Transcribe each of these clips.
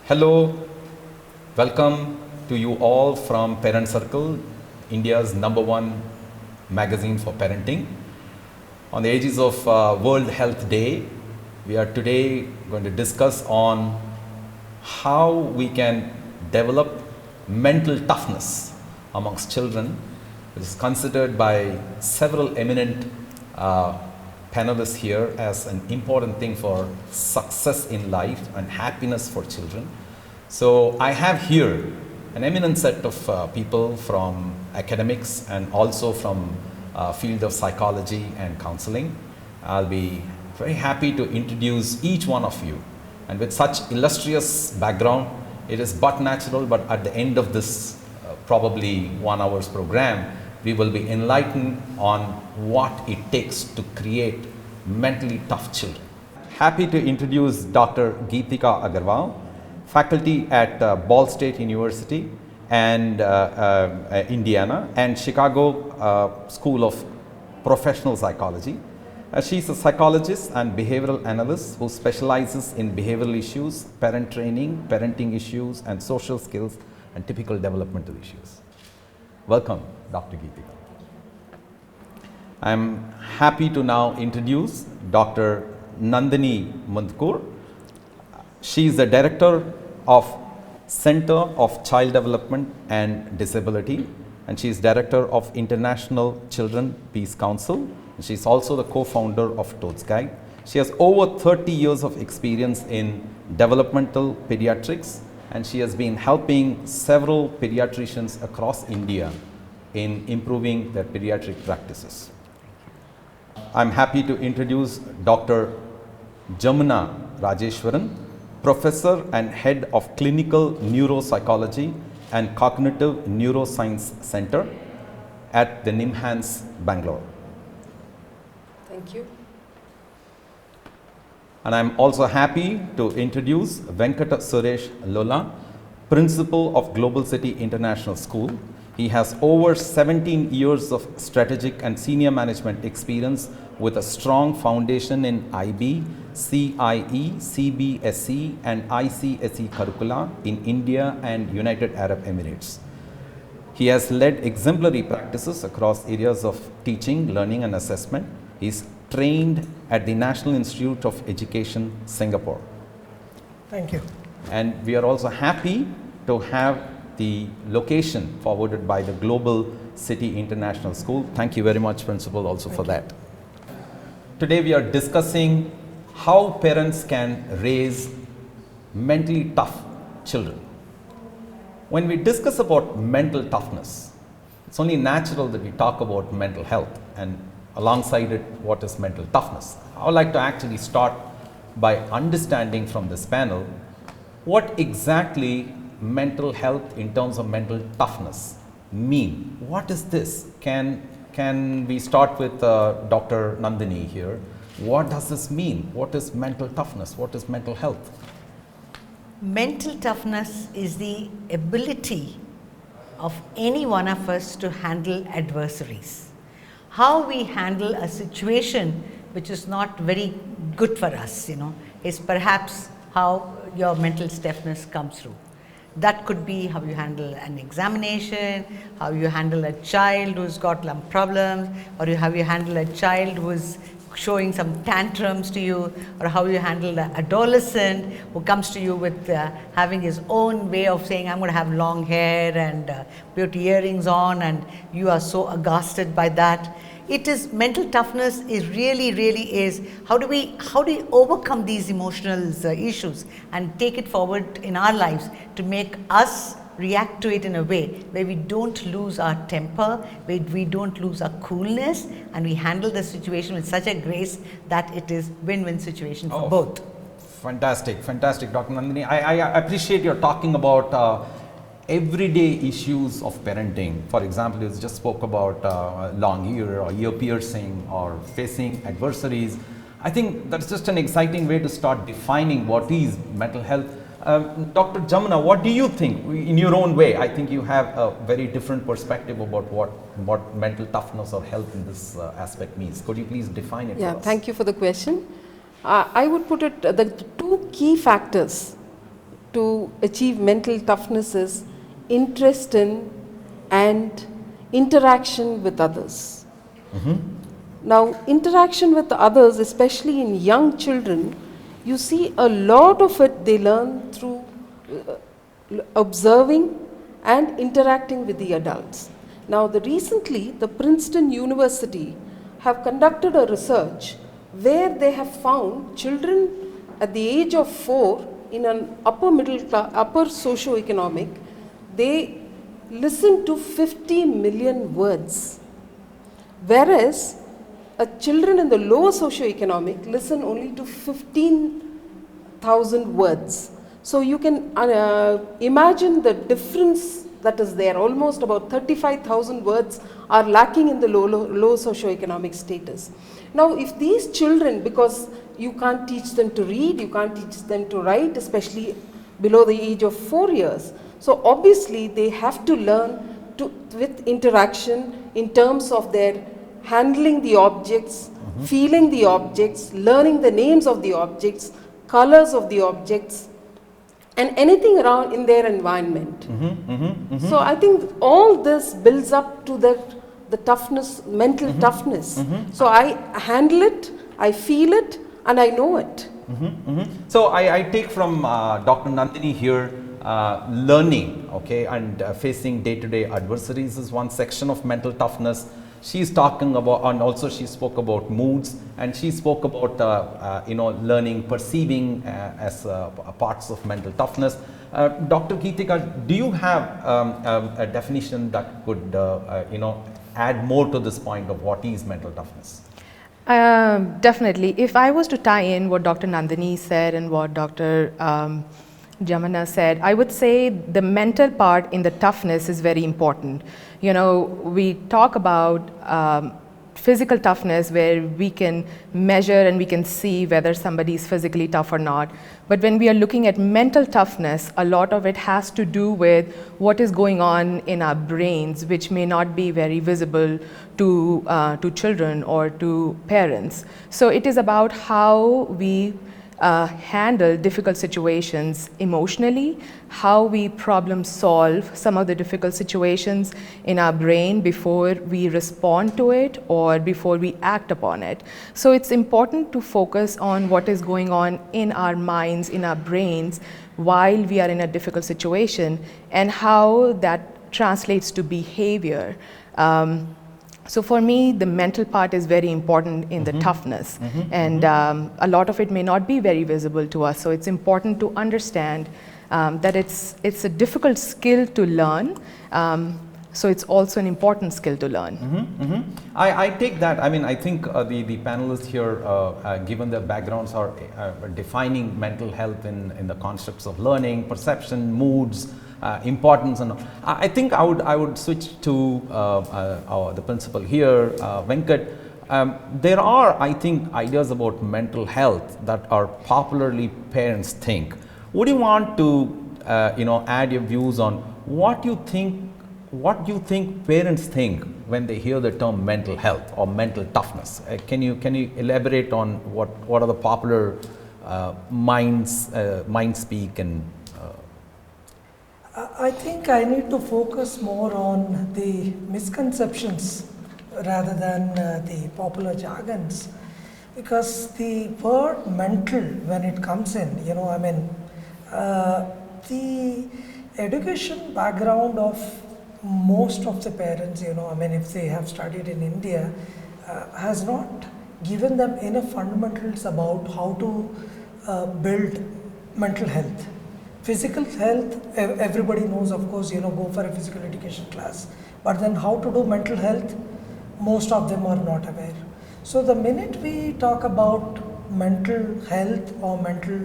Hello, welcome to you all from ParentCircle, India's #1 magazine for parenting. On the aegis of World Health Day, we are today going to discuss on how we can develop mental toughness amongst children, which is considered by several eminent panelists here as an important thing for success in life and happiness for children. So I have here an eminent set of people from academics and also from field of psychology and counseling. I'll be very happy to introduce each one of you, and with such illustrious background, it is but natural, but at the end of this probably 1 hour's program, we will be enlightened on what it takes to create mentally tough children. Happy to introduce Dr. Geetika Agarwal, faculty at Ball State University and Indiana and Chicago School of Professional Psychology. She's a psychologist and behavioral analyst who specializes in behavioral issues, parent training, parenting issues, and social skills and typical developmental issues. Welcome, Dr. Geetika. I'm happy to now introduce Dr. Nandini Mundkur. She is the director of Center of Child Development and Disability, and she is director of International Children Peace Council. She is also the co-founder of Toad's Guide. She has over 30 years of experience in developmental pediatrics, and she has been helping several pediatricians across India in improving their pediatric practices. I'm happy to introduce Dr. Jamuna Rajeshwaran, professor and head of clinical neuropsychology and cognitive neuroscience center at the NIMHANS, Bangalore. Thank you. And I'm also happy to introduce Venkata Suresh Lola, principal of Global City International School. He has over 17 years of strategic and senior management experience with a strong foundation in IB, CIE, CBSE and ICSE curricula in India and United Arab Emirates. He has led exemplary practices across areas of teaching, learning and assessment. He is trained at the National Institute of Education, Singapore. Thank you. And we are also happy to have the location forwarded by the Global City International School. Thank you very much, Principal, also for that. Today we are discussing how parents can raise mentally tough children. When we discuss about mental toughness, it's only natural that we talk about mental health and alongside it, what is mental toughness. I would like to actually start by understanding from this panel what exactly mental health in terms of mental toughness mean. What is this? Can we start with Dr. Nandini here? What does this mean? What is mental toughness? What is mental health? Mental toughness is the ability of any one of us to handle adversaries. How we handle a situation which is not very good for us, is perhaps how your mental toughness comes through. That could be how you handle an examination, how you handle a child who's got some problems, or how you handle a child who's showing some tantrums to you, or how you handle an adolescent who comes to you with having his own way of saying, I'm going to have long hair and put earrings on, and you are so aghast by that. It is mental toughness is really is how do we overcome these emotional issues and take it forward in our lives to make us react to it in a way where we don't lose our temper, where we don't lose our coolness, and we handle the situation with such a grace that it is win-win situation for both. Fantastic, Dr. Nandini. I appreciate your talking about everyday issues of parenting. For example, you just spoke about long ear or ear piercing or facing adversaries. I think that's just an exciting way to start defining what is mental health. Dr. Jamuna, what do you think in your own way? I think you have a very different perspective about what mental toughness or health in this aspect means. Could you please define it for us? Thank you for the question. I would put it the two key factors to achieve mental toughness is interest in and interaction with others. Now, interaction with others, especially in young children, you see a lot of it they learn through observing and interacting with the adults. Now, recently, the Princeton University have conducted a research where they have found children at the age of 4 in an upper middle class, upper socio-economic, they listen to 50 million words, whereas children in the lower socio-economic listen only to 15,000 words. So you can imagine the difference that is there. Almost about 35,000 words are lacking in the low socio-economic status. Now, if these children, because you can't teach them to read, you can't teach them to write, especially below the age of 4 years. So obviously they have to learn with interaction in terms of their handling the objects, feeling the objects, learning the names of the objects, colors of the objects, and anything around in their environment. So I think all this builds up to the toughness, mental toughness. So I handle it, I feel it, and I know it. So I take from Dr. Nandini here, learning, okay, and facing day-to-day adversaries is one section of mental toughness. She's talking about, and also she spoke about moods, and she spoke about learning, perceiving as parts of mental toughness. Dr. Geetika, do you have a definition that could add more to this point of what is mental toughness? Definitely. If I was to tie in what Dr. Nandini said and what Dr. Jamuna said, I would say the mental part in the toughness is very important. You know, we talk about physical toughness where we can measure and we can see whether somebody is physically tough or not. But when we are looking at mental toughness, a lot of it has to do with what is going on in our brains, which may not be very visible to children or to parents. So it is about how we handle difficult situations emotionally, how we problem solve some of the difficult situations in our brain before we respond to it or before we act upon it. So it's important to focus on what is going on in our minds, in our brains, while we are in a difficult situation and how that translates to behavior. So for me, the mental part is very important in the toughness, and a lot of it may not be very visible to us. So it's important to understand that it's a difficult skill to learn. So it's also an important skill to learn. I take that. I mean, I think the panelists here, given their backgrounds, are defining mental health in the concepts of learning, perception, moods, importance, and I think I would switch to the principal here, Venkat. There are, I think, ideas about mental health that are popularly parents think. Would you want to add your views on what you think parents think when they hear the term mental health or mental toughness? Can you elaborate on what are the popular mind speak? And I think I need to focus more on the misconceptions rather than the popular jargons, because the word mental, when it comes in, the education background of most of the parents, if they have studied in India, has not given them enough fundamentals about how to build mental health. Physical health, everybody knows, of course, go for a physical education class. But then how to do mental health, most of them are not aware. So the minute we talk about mental health or mental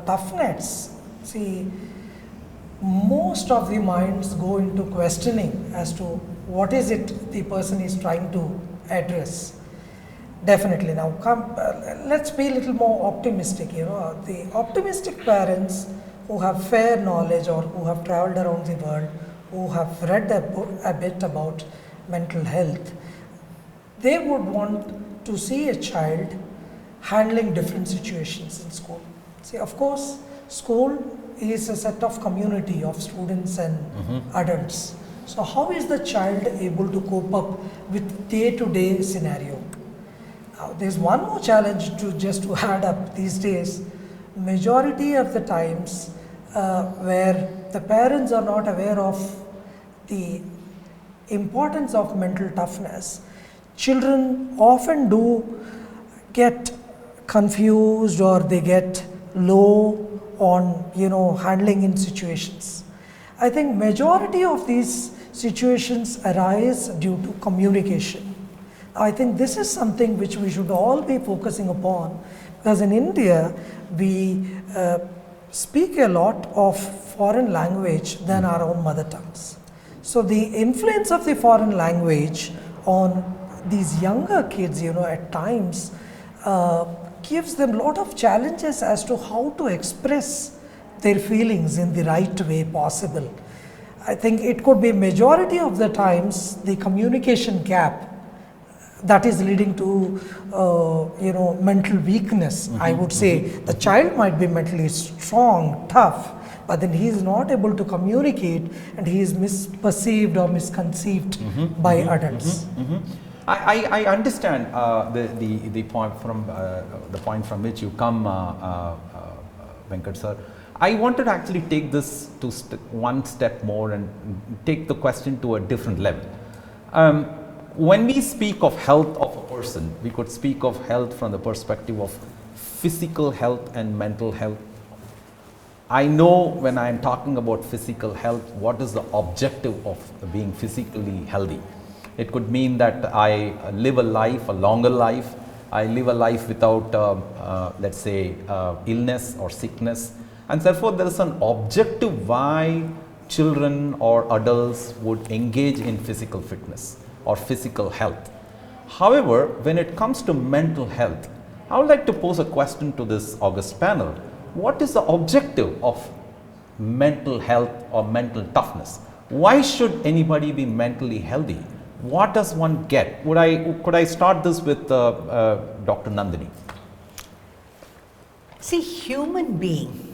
toughness, see, most of the minds go into questioning as to what is it the person is trying to address. Definitely. Now, let's be a little more optimistic. The optimistic parents who have fair knowledge or who have traveled around the world, who have read a bit about mental health, they would want to see a child handling different situations in school. See, of course, school is a set of community of students and adults. So how is the child able to cope up with day-to-day scenario? Now, there's one more challenge to add up these days. Majority of the times where the parents are not aware of the importance of mental toughness, children often do get confused or they get low on handling in situations. I think majority of these situations arise due to communication. I think this is something which we should all be focusing upon, because in India we speak a lot of foreign language than our own mother tongues. So the influence of the foreign language on these younger kids, at times gives them a lot of challenges as to how to express their feelings in the right way possible. I think it could be majority of the times the communication gap that is leading to mental weakness. I would say the child might be mentally strong, tough, but then he is not able to communicate and he is misperceived or misconceived by adults. I understand the point from which you come, Venkat sir. I wanted to actually take this to one step more and take the question to a different level. When we speak of health of a person, we could speak of health from the perspective of physical health and mental health. I know when I am talking about physical health, what is the objective of being physically healthy? It could mean that I live a longer life, I live a life without, let's say, illness or sickness. And therefore, there is an objective why children or adults would engage in physical fitness or physical health. However, when it comes to mental health, I would like to pose a question to this august panel. What is the objective of mental health or mental toughness? Why should anybody be mentally healthy? What does one get? Could I start this with Dr. Nandini? See, human beings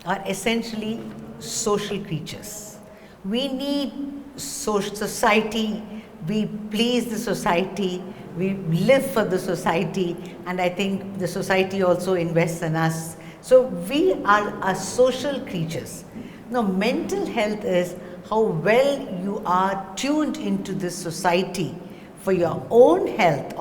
are essentially social creatures. We need society, we please the society, we live for the society, and I think the society also invests in us. So we are social creatures. Now, mental health is how well you are tuned into this society for your own health.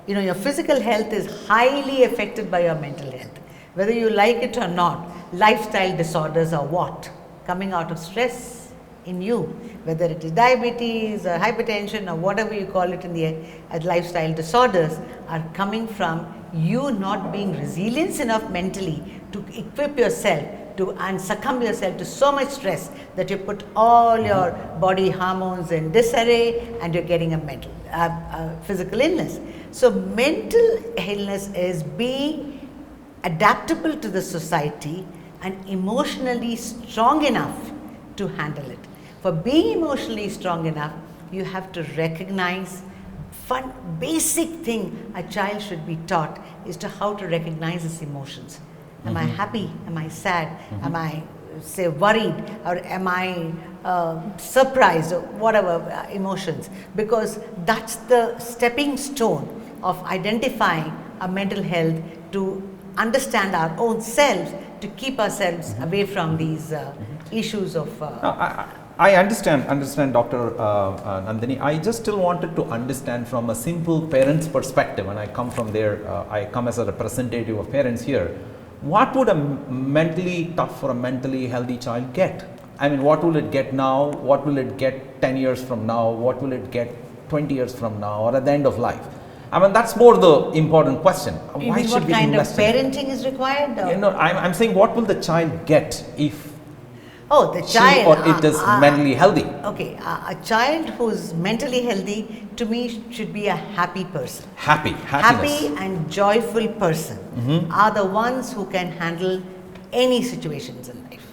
Your physical health is highly affected by your mental health. Whether you like it or not, lifestyle disorders are what? Coming out of stress in you, whether it is diabetes or hypertension or whatever you call it in the lifestyle disorders, are coming from you not being resilient enough mentally to equip yourself and succumb yourself to so much stress that you put all your body hormones in disarray and you're getting a physical illness. So mental illness is being adaptable to the society and emotionally strong enough to handle it. For being emotionally strong enough, you have to recognize one basic thing a child should be taught is to how to recognize his emotions. Am I happy? Am I sad? Am I, say, worried? Or am I surprised? Or whatever emotions. Because that's the stepping stone of identifying our mental health, to understand our own selves, to keep ourselves away from these issues of... I understand Dr. Nandini. I just still wanted to understand from a simple parent's perspective, and I come from there, I come as a representative of parents here. What would a mentally tough or a mentally healthy child get? I mean, what will it get now? What will it get 10 years from now? What will it get 20 years from now, or at the end of life? I mean, that's more the important question. You mean what kind of parenting is required? I'm saying, what will the child get if the child or it is mentally healthy? Okay, a child who's mentally healthy, to me, should be a happy person. Happy And joyful person are the ones who can handle any situations in life.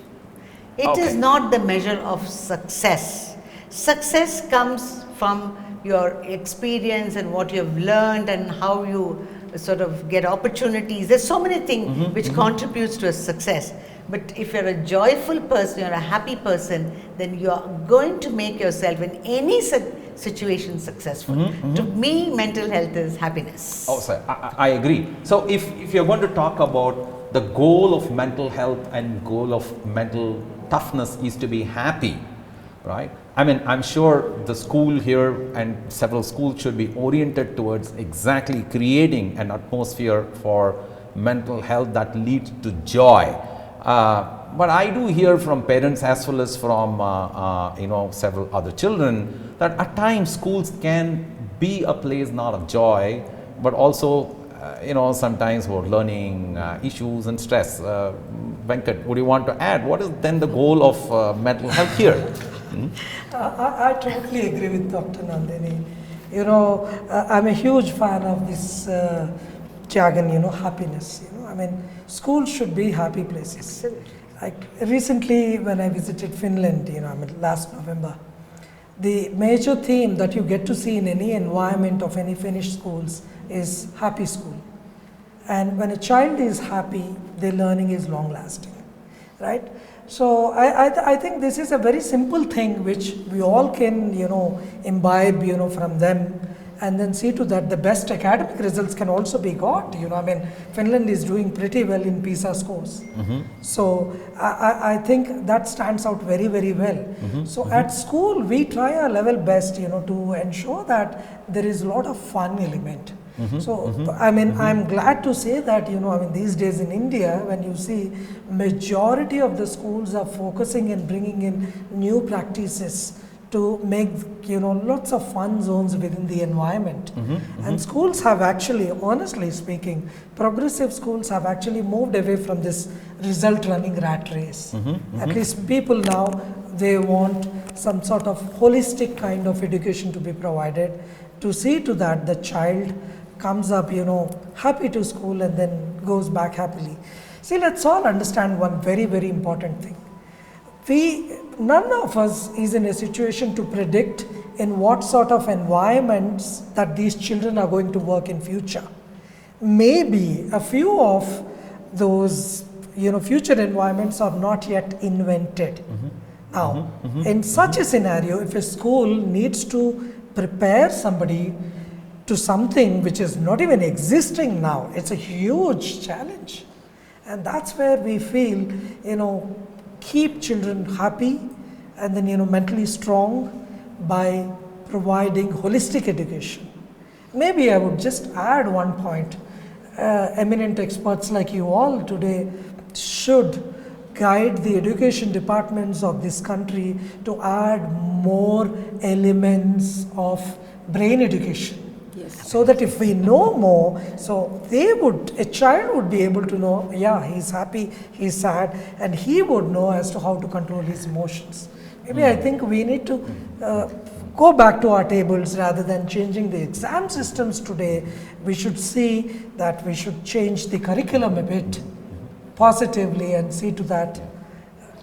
It is not the measure of success. Success comes from your experience and what you have learned and how you sort of get opportunities. There's so many things which contributes to a success. But if you're a joyful person, you're a happy person, then you're going to make yourself in any situation successful. To me, mental health is happiness. Oh, sir, I agree. So if you're going to talk about the goal of mental health and goal of mental toughness is to be happy, right? I mean, I'm sure the school here and several schools should be oriented towards exactly creating an atmosphere for mental health that leads to joy. But I do hear from parents as well as from several other children that at times schools can be a place not of joy, but also sometimes for learning issues and stress. Venkat, would you want to add? What is then the goal of mental health here? I totally agree with Dr. Nandini. I'm a huge fan of this jargon, happiness. I mean, schools should be happy places. Absolutely. Like recently when I visited Finland, last November, the major theme that you get to see in any environment of any Finnish schools is happy school. And when a child is happy, their learning is long lasting, right? So I think this is a very simple thing which we all can, imbibe, from them, and then see to that the best academic results can also be got. Finland is doing pretty well in PISA scores. So I think that stands out very, very well. So at school, we try our level best, to ensure that there is a lot of fun element. I'm glad to say that, these days in India, when you see majority of the schools are focusing and bringing in new practices to make, lots of fun zones within the environment. And schools have actually, honestly speaking, progressive schools have actually moved away from this result running rat race. At least people now, they want some sort of holistic kind of education to be provided to see to that the child comes up, happy to school and then goes back happily. See, let's all understand one very, very important thing. None of us is in a situation to predict in what sort of environments that these children are going to work in future. Maybe a few of those, future environments are not yet invented. Now, in such a scenario, if a school needs to prepare somebody to something which is not even existing now, it's a huge challenge. And that's where we feel, keep children happy and then, mentally strong by providing holistic education. Maybe I would just add one point. Eminent experts like you all today should guide the education departments of this country to add more elements of brain education. Yes. So that if we know more, so a child would be able to know, yeah, he's happy, he's sad, and he would know as to how to control his emotions. Maybe I think we need to go back to our tables rather than changing the exam systems today. We should see that we should change the curriculum a bit positively and see to that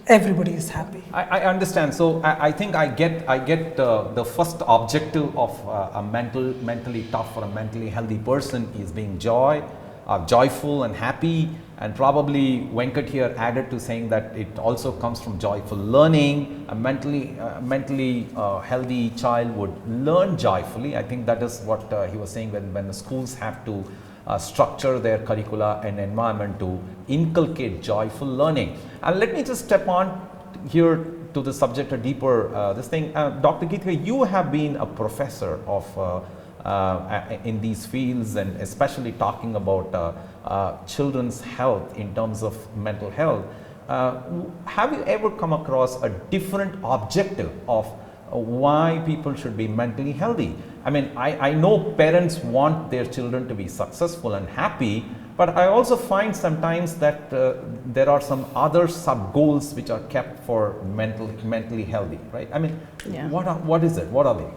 everybody is happy. I understand. So I think I get the first objective of a mentally tough or a mentally healthy person is being joyful and happy, and probably Venkat here added to saying that it also comes from joyful learning. A mentally healthy child would learn joyfully. I think that is what he was saying when the schools have to structure their curricula and environment to inculcate joyful learning. And let me just step on here to the subject a deeper this thing. Dr. Geethika, you have been a professor of in these fields, and especially talking about children's health in terms of mental health. Have you ever come across a different objective of why people should be mentally healthy? I mean, I know parents want their children to be successful and happy, but I also find sometimes that there are some other sub goals which are kept for mentally healthy, right? I mean, what is it? What are they?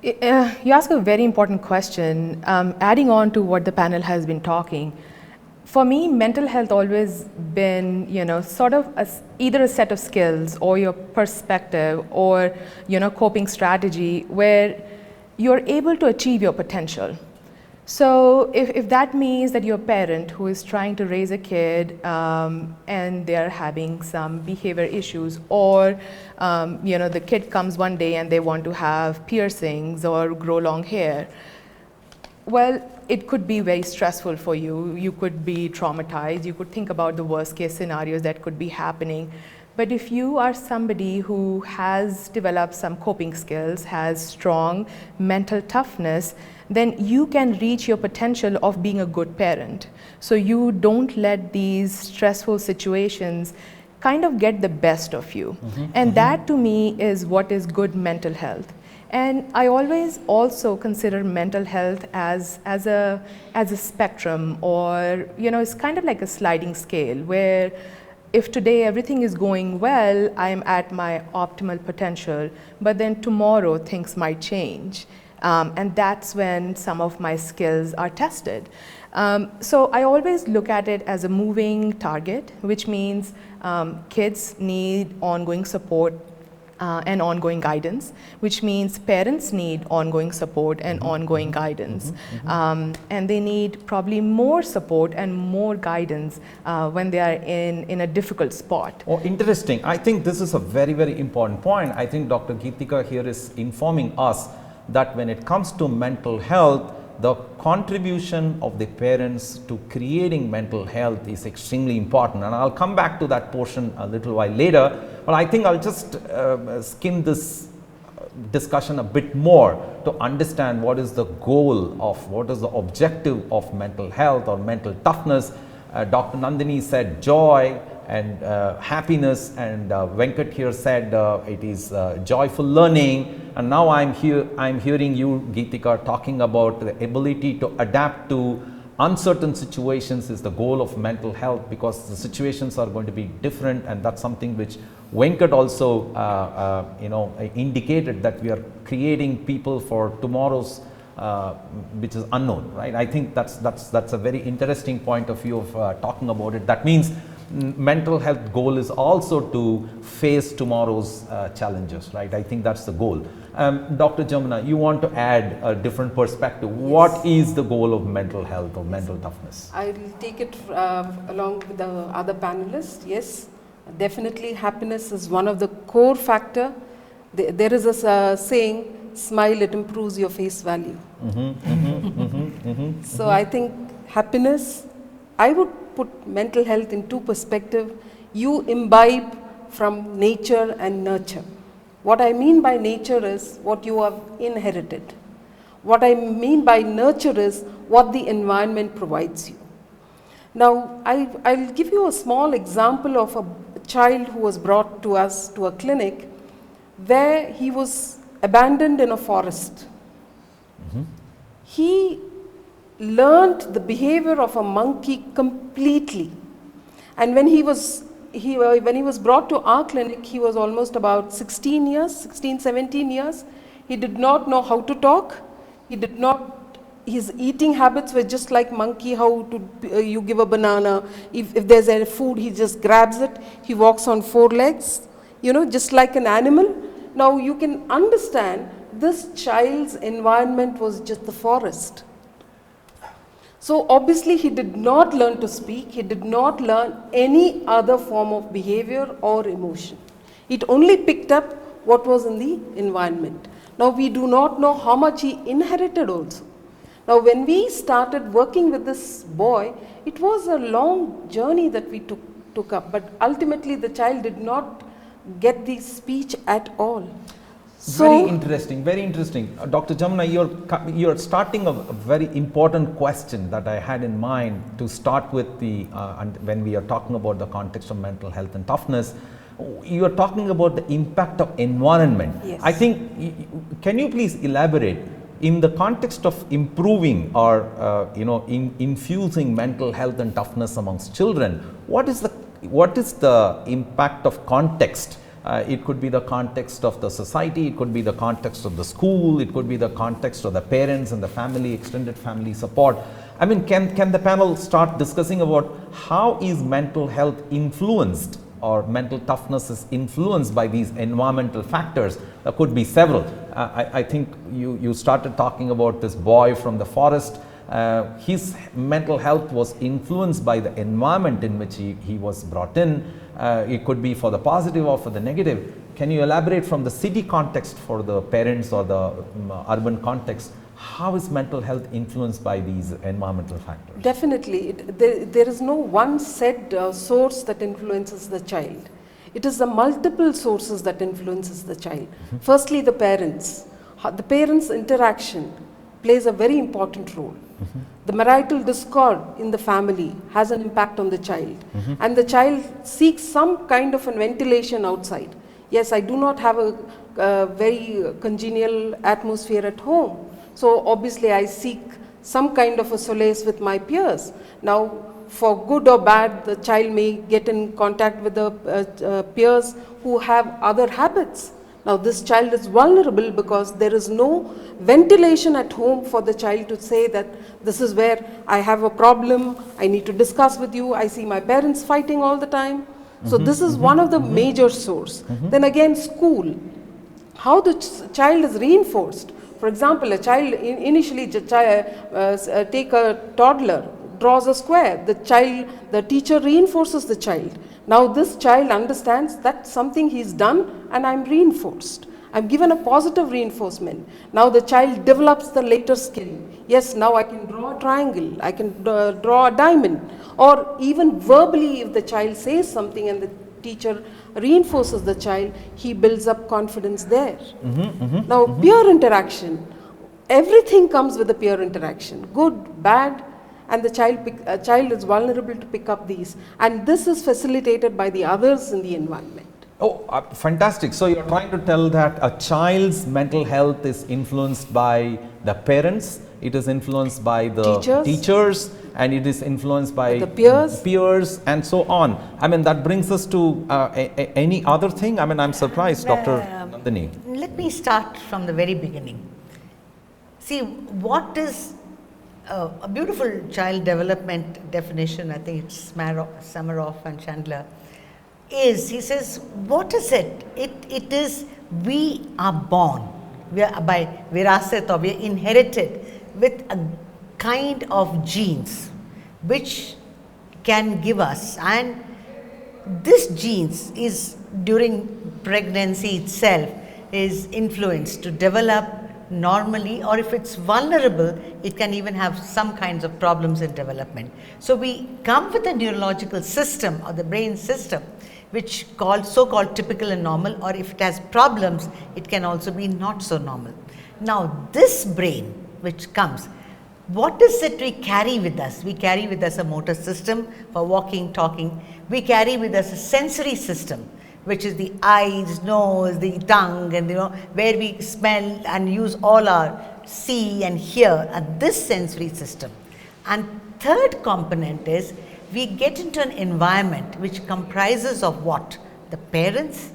You ask a very important question. Adding on to what the panel has been talking, for me, mental health always been, sort of either a set of skills or your perspective or, coping strategy where you're able to achieve your potential. So if that means that you're a parent who is trying to raise a kid and they're having some behavior issues, or the kid comes one day and they want to have piercings or grow long hair, well, it could be very stressful for you. You could be traumatized. You could think about the worst case scenarios that could be happening. But if you are somebody who has developed some coping skills, has strong mental toughness, then you can reach your potential of being a good parent. So you don't let these stressful situations kind of get the best of you. And that to me is what is good mental health. And I always also consider mental health as a spectrum, or it's kind of like a sliding scale, where if today everything is going well, I'm at my optimal potential, but then tomorrow things might change. And that's when some of my skills are tested. So I always look at it as a moving target, which means kids need ongoing support and ongoing guidance, which means parents need ongoing support and ongoing guidance. And they need probably more support and more guidance when they are in a difficult spot. Oh, interesting. I think this is a very, very important point. I think Dr. Geetika here is informing us that when it comes to mental health, the contribution of the parents to creating mental health is extremely important, and I'll come back to that portion a little while later, but I think I'll just skim this discussion a bit more to understand what is the goal of, what is the objective of mental health or mental toughness. Dr. Nandini said joy and happiness, and Venkat here said it is joyful learning, and now I'm hearing you, Geetika, talking about the ability to adapt to uncertain situations is the goal of mental health, because the situations are going to be different, and that's something which Venkat also indicated, that we are creating people for tomorrow's which is unknown, right? I think that's a very interesting point of view of talking about it. That means mental health goal is also to face tomorrow's challenges, right? I think that's the goal. Dr. Jamuna, you want to add a different perspective. Yes. What is the goal of mental health or mental toughness? I will take it along with the other panelists. Yes, definitely happiness is one of the core factor. There is a saying, smile, it improves your face value. So I think happiness, I would put mental health in two perspectives. You imbibe from nature and nurture. What I mean by nature is what you have inherited. What I mean by nurture is what the environment provides you. Now, I'll give you a small example of a child who was brought to us to a clinic where he was abandoned in a forest. He learned the behavior of a monkey completely, and when he was brought to our clinic, he was almost about 17 years. He did not know how to talk. His eating habits were just like monkey, you give a banana, if there's any food, he just grabs it. He walks on 4 legs, just like an animal. Now you can understand this child's environment was just the forest. So obviously he did not learn to speak, he did not learn any other form of behavior or emotion. It only picked up what was in the environment. Now we do not know how much he inherited also. Now when we started working with this boy, it was a long journey that we took up, but ultimately the child did not get the speech at all. Very interesting, very interesting. Dr. Jamuna, you're starting a very important question that I had in mind to start with when we are talking about the context of mental health and toughness. You are talking about the impact of environment. Yes. I think, can you please elaborate in the context of improving or infusing mental health and toughness amongst children? What is the impact of context? It could be the context of the society, it could be the context of the school, it could be the context of the parents and the family, extended family support. I mean, can the panel start discussing about how is mental health influenced, or mental toughness is influenced by these environmental factors? There could be several. I think you started talking about this boy from the forest. his mental health was influenced by the environment in which he was brought in. It could be for the positive or for the negative. Can you elaborate from the city context for the parents or the urban context? How is mental health influenced by these environmental factors? Definitely. There is no one set source that influences the child. It is the multiple sources that influences the child. Firstly, the parents. The parents' interaction plays a very important role. The marital discord in the family has an impact on the child, and the child seeks some kind of a ventilation outside. Yes, I do not have a very congenial atmosphere at home, so obviously I seek some kind of a solace with my peers. Now, for good or bad, the child may get in contact with the peers who have other habits. Now, this child is vulnerable because there is no ventilation at home for the child to say that this is where I have a problem, I need to discuss with you, I see my parents fighting all the time. So, this is one of the major source. Then again, school, how the child is reinforced. For example, a child initially take a toddler, draws a square, the teacher reinforces the child. Now this child understands that something he's done and I'm reinforced. I'm given a positive reinforcement. Now the child develops the later skill. Yes, now I can draw a triangle, I can draw a diamond. Or even verbally, if the child says something and the teacher reinforces the child, he builds up confidence there. Now peer interaction, everything comes with the peer interaction, good, bad, and the child is vulnerable to pick up these, and this is facilitated by the others in the environment. Oh, fantastic. So you're trying to tell that a child's mental health is influenced by the parents, it is influenced by the teachers, and it is influenced by the peers, and so on. I mean, that brings us to any other thing? I mean, I'm surprised, Dr. Nandini. Let me start from the very beginning. See, what is a beautiful child development definition, I think it's Samaroff and Chandler, is, he says, what is it? It is, we are born, we are by viraset, or we are inherited with a kind of genes which can give us, and this genes is during pregnancy itself is influenced to develop normally, or if it's vulnerable, it can even have some kinds of problems in development. So we come with a neurological system or the brain system which so-called typical and normal, or if it has problems, it can also be not so normal. Now this brain which comes, what is it we carry with us? We carry with us a motor system for walking, talking. We carry with us a sensory system, which is the eyes, nose, the tongue, and where we smell and use all our see and hear, and this sensory system. And third component is we get into an environment which comprises of what? The parents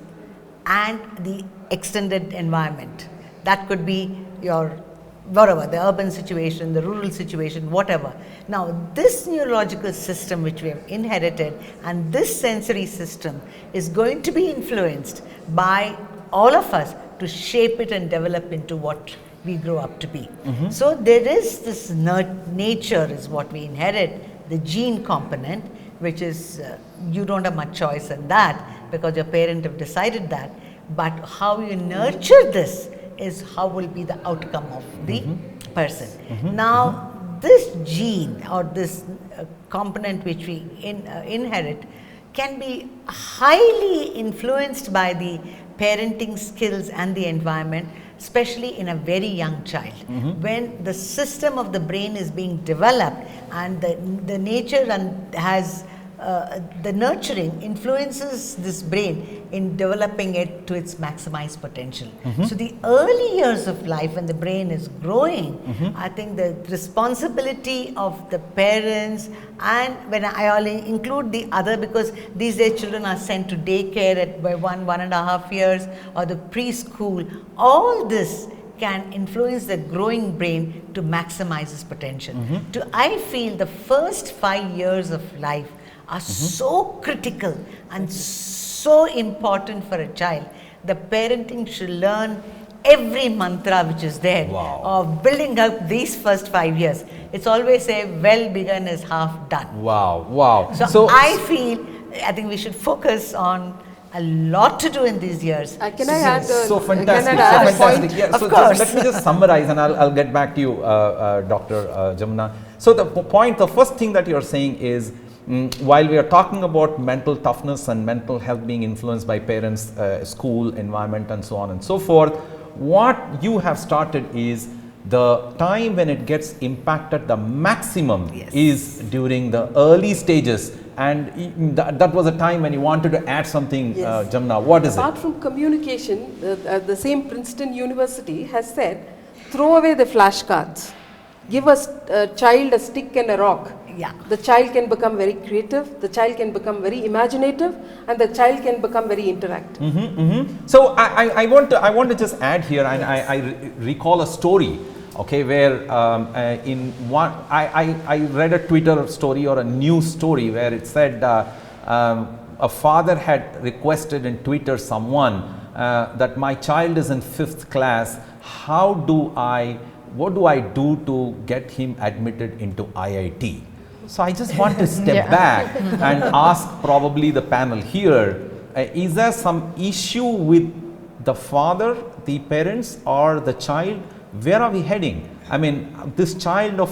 and the extended environment. That could be your whatever, the urban situation, the rural situation, whatever. Now this neurological system which we have inherited and this sensory system is going to be influenced by all of us to shape it and develop into what we grow up to be. So there is this nature is what we inherit, the gene component, which is you don't have much choice in that because your parent have decided that, but how you nurture this is how will be the outcome of the person. Now this gene or this component which we inherit can be highly influenced by the parenting skills and the environment, especially in a very young child. When the system of the brain is being developed and the nature and has the nurturing influences this brain in developing it to its maximized potential. So the early years of life when the brain is growing, I think the responsibility of the parents, and when I only include the other, because these days children are sent to daycare at by 1.5 years or the preschool, all this can influence the growing brain to maximize its potential. I feel the first 5 years of life are so critical and so important for a child. The parenting should learn every mantra which is there Wow. of building up these first 5 years. It's always say, well begun is half done. Wow, wow. So I think we should focus on a lot to do in these years. Can I add? So fantastic, Can I add so a fantastic. point? Yeah, Of so course. let me just summarize, and I'll get back to you, Dr. Jamuna. So the first thing that you're saying is, while we are talking about mental toughness and mental health being influenced by parents, school, environment, and so on and so forth, what you have started is the time when it gets impacted the maximum Yes. is during the early stages, and that was a time when you wanted to add something. Yes. Jamuna, what is Apart it? from communication, the same Princeton University has said, throw away the flashcards. Give a child a stick and a rock. Yeah. The child can become very creative, the child can become very imaginative, and the child can become very interactive. So I want to just add here, and I recall a story, okay, where in one I read a Twitter story or a news story where it said a father had requested in Twitter someone that my child is in 5th class. What do I do to get him admitted into IIT? So I just want to step back and ask probably the panel here, is there some issue with the father, the parents, or the child? Where are we heading? I mean, this child of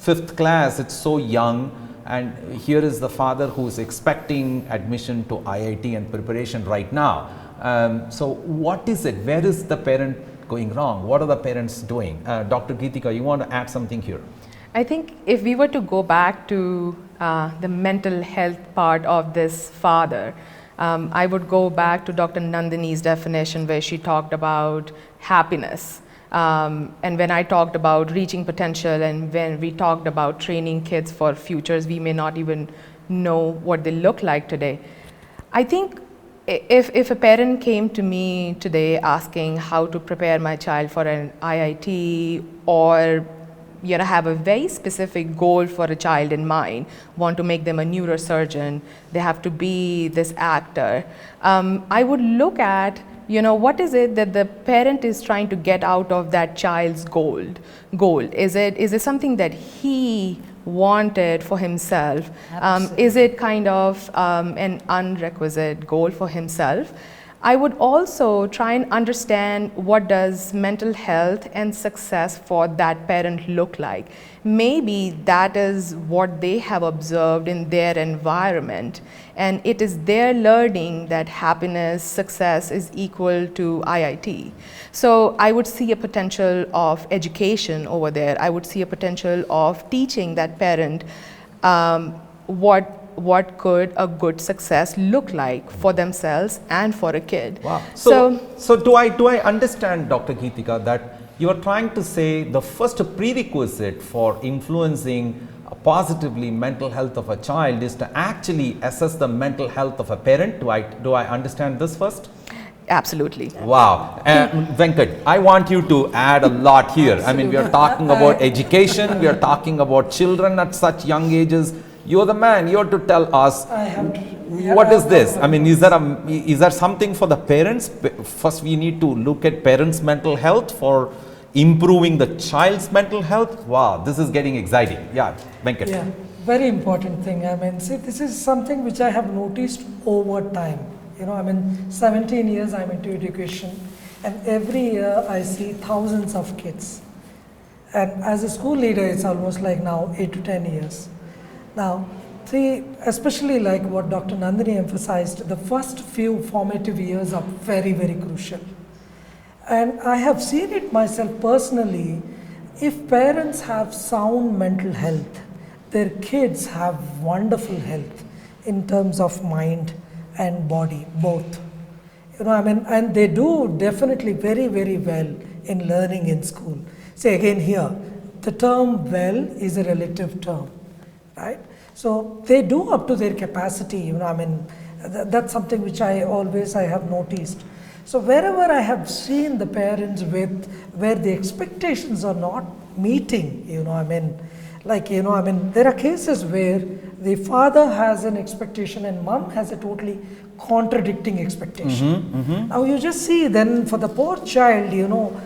5th class, it's so young, and here is the father who is expecting admission to IIT and preparation right now. So what is it? Where is the parent going wrong? What are the parents doing? Dr. Geetika, you want to add something here? I think if we were to go back to the mental health part of this father, I would go back to Dr. Nandini's definition where she talked about happiness. And when I talked about reaching potential, and when we talked about training kids for futures we may not even know what they look like today. I think if a parent came to me today asking how to prepare my child for an IIT, or have a very specific goal for a child in mind, want to make them a neurosurgeon, they have to be this actor, I would look at what is it that the parent is trying to get out of that child's goal. Is it something that he wanted for himself? Is it kind of an unrequisite goal for himself? I would also try and understand what does mental health and success for that parent look like. Maybe that is what they have observed in their environment, and it is their learning that happiness, success is equal to IIT. So I would see a potential of education over there. I would see a potential of teaching that parent what could a good success look like for themselves and for a kid. Wow. So do I understand, Dr. Geetika, that you are trying to say the first prerequisite for influencing positively mental health of a child is to actually assess the mental health of a parent? Do I understand this first? Absolutely. Wow. Venkat, I want you to add a lot here. I mean, we are talking about education, we are talking about children at such young ages. You're the man, you're to tell us, what is this? I mean, is there something for the parents? First, we need to look at parents' mental health for improving the child's mental health. Wow, this is getting exciting. Yeah, Venkat. Yeah, very important thing. I mean, see, this is something which I have noticed over time. 17 years I'm into education, and every year I see thousands of kids. And as a school leader, it's almost like now 8 to 10 years. Now, see, especially like what Dr. Nandini emphasized, the first few formative years are very, very crucial. And I have seen it myself personally. If parents have sound mental health, their kids have wonderful health in terms of mind and body, both. And they do definitely very, very well in learning in school. See, again here, the term well is a relative term. Right? So they do up to their capacity, that's something which I have noticed. So wherever I have seen the parents where the expectations are not meeting, Like, you know, I mean, there are cases where the father has an expectation and mom has a totally contradicting expectation. Now you just see then for the poor child, you know,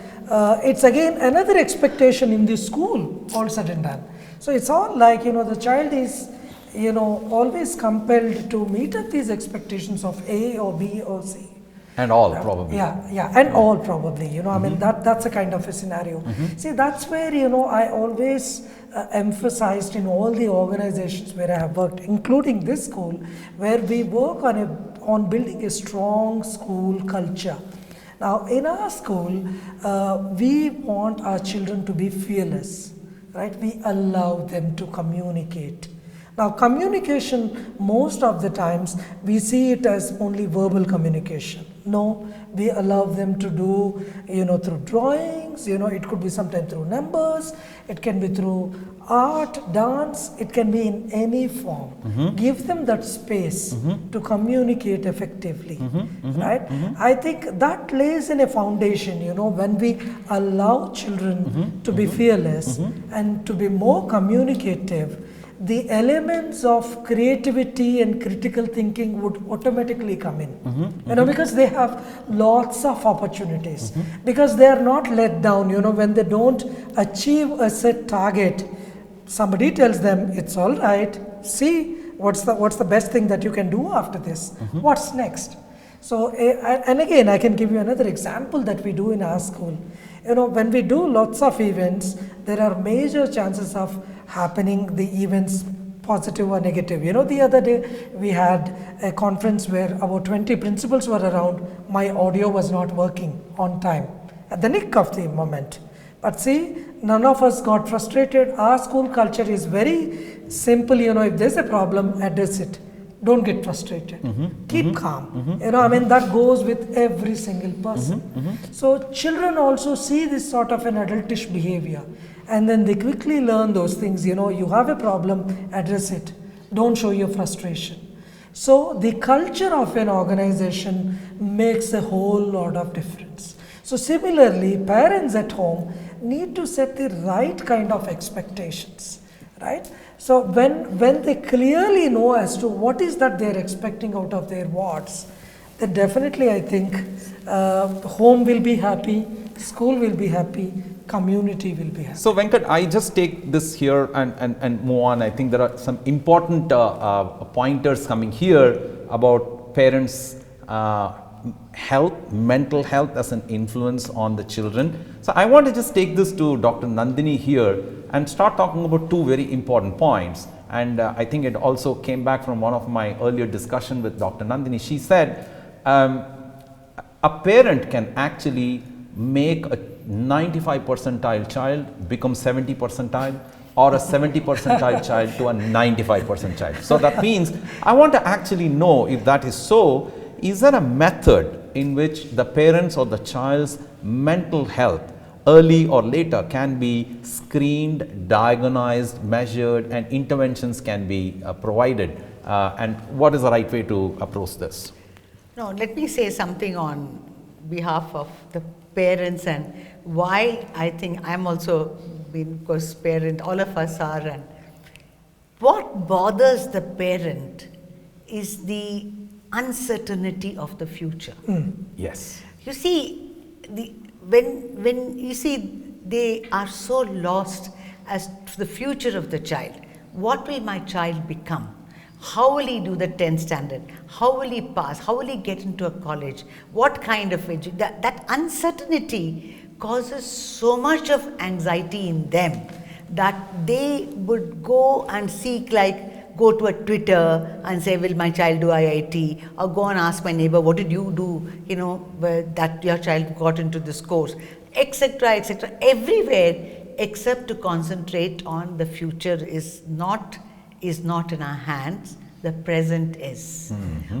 it's again another expectation in the school all said and done. So it's all like, you know, the child is, you know, always compelled to meet up these expectations of A or B or C. And all probably. Yeah, and all probably, you know, I mean, that's a kind of a scenario. See, that's where, you know, I always emphasized in all the organizations where I have worked, including this school, where we work on building a strong school culture. Now, in our school, we want our children to be fearless, right? We allow them to communicate. Now, communication, most of the times, we see it as only verbal communication. No, we allow them to do, you know, through drawings, you know, it could be sometimes through numbers, it can be through art, dance, it can be in any form. Give them that space to communicate effectively, right? I think that lays in a foundation, you know, when we allow children to be fearless and to be more communicative, the elements of creativity and critical thinking would automatically come in, you know, because they have lots of opportunities, because they are not let down, you know, when they don't achieve a set target, somebody tells them, it's all right, see, what's the best thing that you can do after this, what's next? So, and again, I can give you another example that we do in our school. You know, when we do lots of events, there are major chances of happening the events positive or negative. You know, the other day we had a conference where about 20 principals were around. My audio was not working on time at the nick of the moment. But see, none of us got frustrated. Our school culture is very simple. You know, if there's a problem, address it. Don't get frustrated. Keep calm. You know, I mean, that goes with every single person. So children also see this sort of an adultish behavior, and then they quickly learn those things. You know, you have a problem, address it. Don't show your frustration. So the culture of an organization makes a whole lot of difference. So similarly, parents at home need to set the right kind of expectations, right? So when they clearly know as to what is that they're expecting out of their wards, then definitely I think home will be happy, school will be happy, community will be happy. So Venkat, I just take this here and move on. I think there are some important pointers coming here about parents' health, mental health as an influence on the children. So I want to just take this to Dr. Nandini here and start talking about two very important points. And I think it also came back from one of my earlier discussion with Dr. Nandini. She said a parent can actually make a 95 percentile child become 70 percentile, or a 70 percentile child to a 95 percentile. So that means I want to actually know if that is so. Is there a method in which the parents or the child's mental health early or later can be screened, diagnosed, measured, and interventions can be provided? And what is the right way to approach this? No, let me say something on behalf of the parents and why I think I'm also being, because parent, all of us are, and what bothers the parent is the uncertainty of the future. Yes. You see, when you see they are so lost as to the future of the child. What will my child become? How will he do the 10th standard? How will he pass? How will he get into a college? What kind of education? That uncertainty causes so much of anxiety in them that they would go and seek, like, go to a Twitter and say, will my child do IIT? Or go and ask my neighbor, what did you do, you know, that your child got into this course, etc., everywhere, except to concentrate on the future is not in our hands, the present is.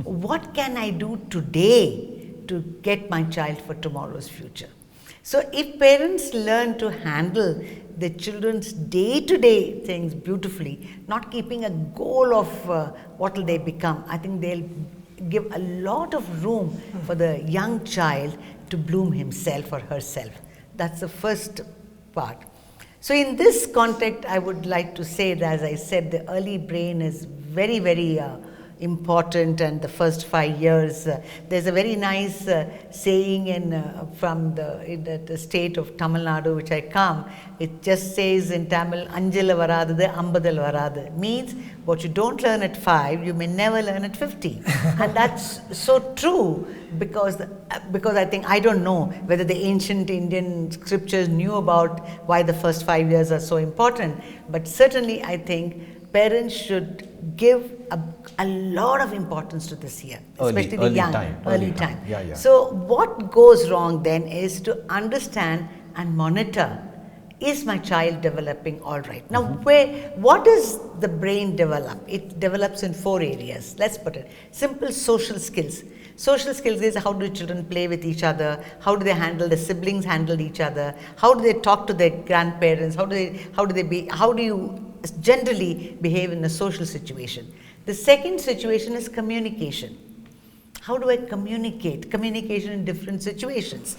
What can I do today to get my child for tomorrow's future? So if parents learn to handle the children's day-to-day things beautifully, not keeping a goal of what will they become, I think they'll give a lot of room for the young child to bloom himself or herself. That's the first part. So in this context, I would like to say that, as I said, the early brain is very, very important, and the first 5 years. There's a very nice saying from the state of Tamil Nadu, which I come. It just says in Tamil, "Anjala varadhu, ambadal varadhu." Means what you don't learn at 5, you may never learn at 50, and that's so true. Because I think, I don't know whether the ancient Indian scriptures knew about why the first 5 years are so important, but certainly I think parents should give a lot of importance to this year, especially the young, early time. Yeah. So what goes wrong then is to understand and monitor, is my child developing all right? Now, what does the brain develop? It develops in 4 areas. Let's put it simple: social skills. Social skills is how do children play with each other, how do they handle, the siblings handle each other, how do they talk to their grandparents, how do you generally behave in a social situation. The second situation is communication. How do I communicate? Communication in different situations.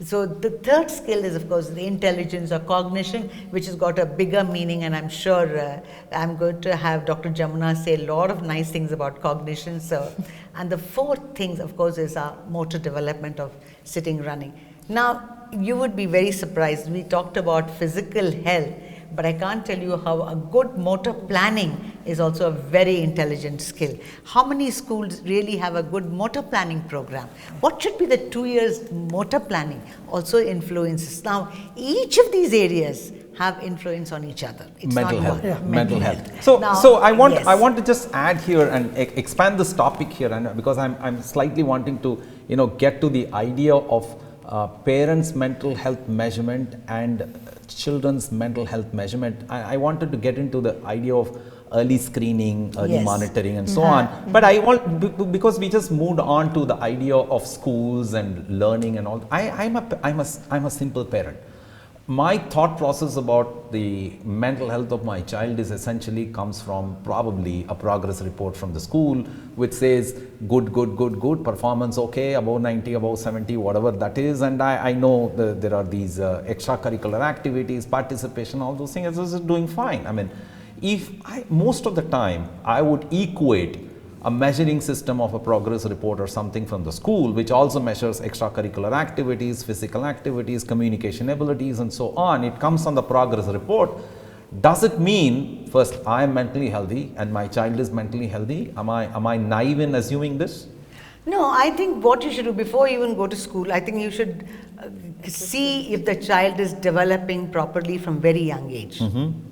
So the third skill is, of course, the intelligence or cognition, which has got a bigger meaning, and I'm sure I'm going to have Dr. Jamuna say a lot of nice things about cognition. So, and the fourth thing, of course, is our motor development of sitting, running. Now, you would be very surprised. We talked about physical health, but I can't tell you how a good motor planning is also a very intelligent skill. How many schools really have a good motor planning program? What should be the 2 years motor planning also influences? Now, each of these areas have influence on each other. It's mental not health. one. Yeah. Mental health. So, Now, so I want yes. I want to just add here and expand this topic here, and because I'm slightly wanting to get to the idea of parents' mental health measurement and children's mental health measurement. I wanted to get into the idea of early screening, early monitoring, and so on. But I want, because we just moved on to the idea of schools and learning and all. I'm a simple parent. My thought process about the mental health of my child is essentially comes from probably a progress report from the school, which says good, performance okay, above 90, above 70, whatever that is. And I know there are these extracurricular activities, participation, all those things, this is doing fine. I mean, most of the time, I would equate a measuring system of a progress report or something from the school, which also measures extracurricular activities, physical activities, communication abilities, and so on. It comes on the progress report. Does it mean, first, I am mentally healthy and my child is mentally healthy? Am I naive in assuming this? No, I think what you should do before you even go to school, I think you should see if the child is developing properly from very young age.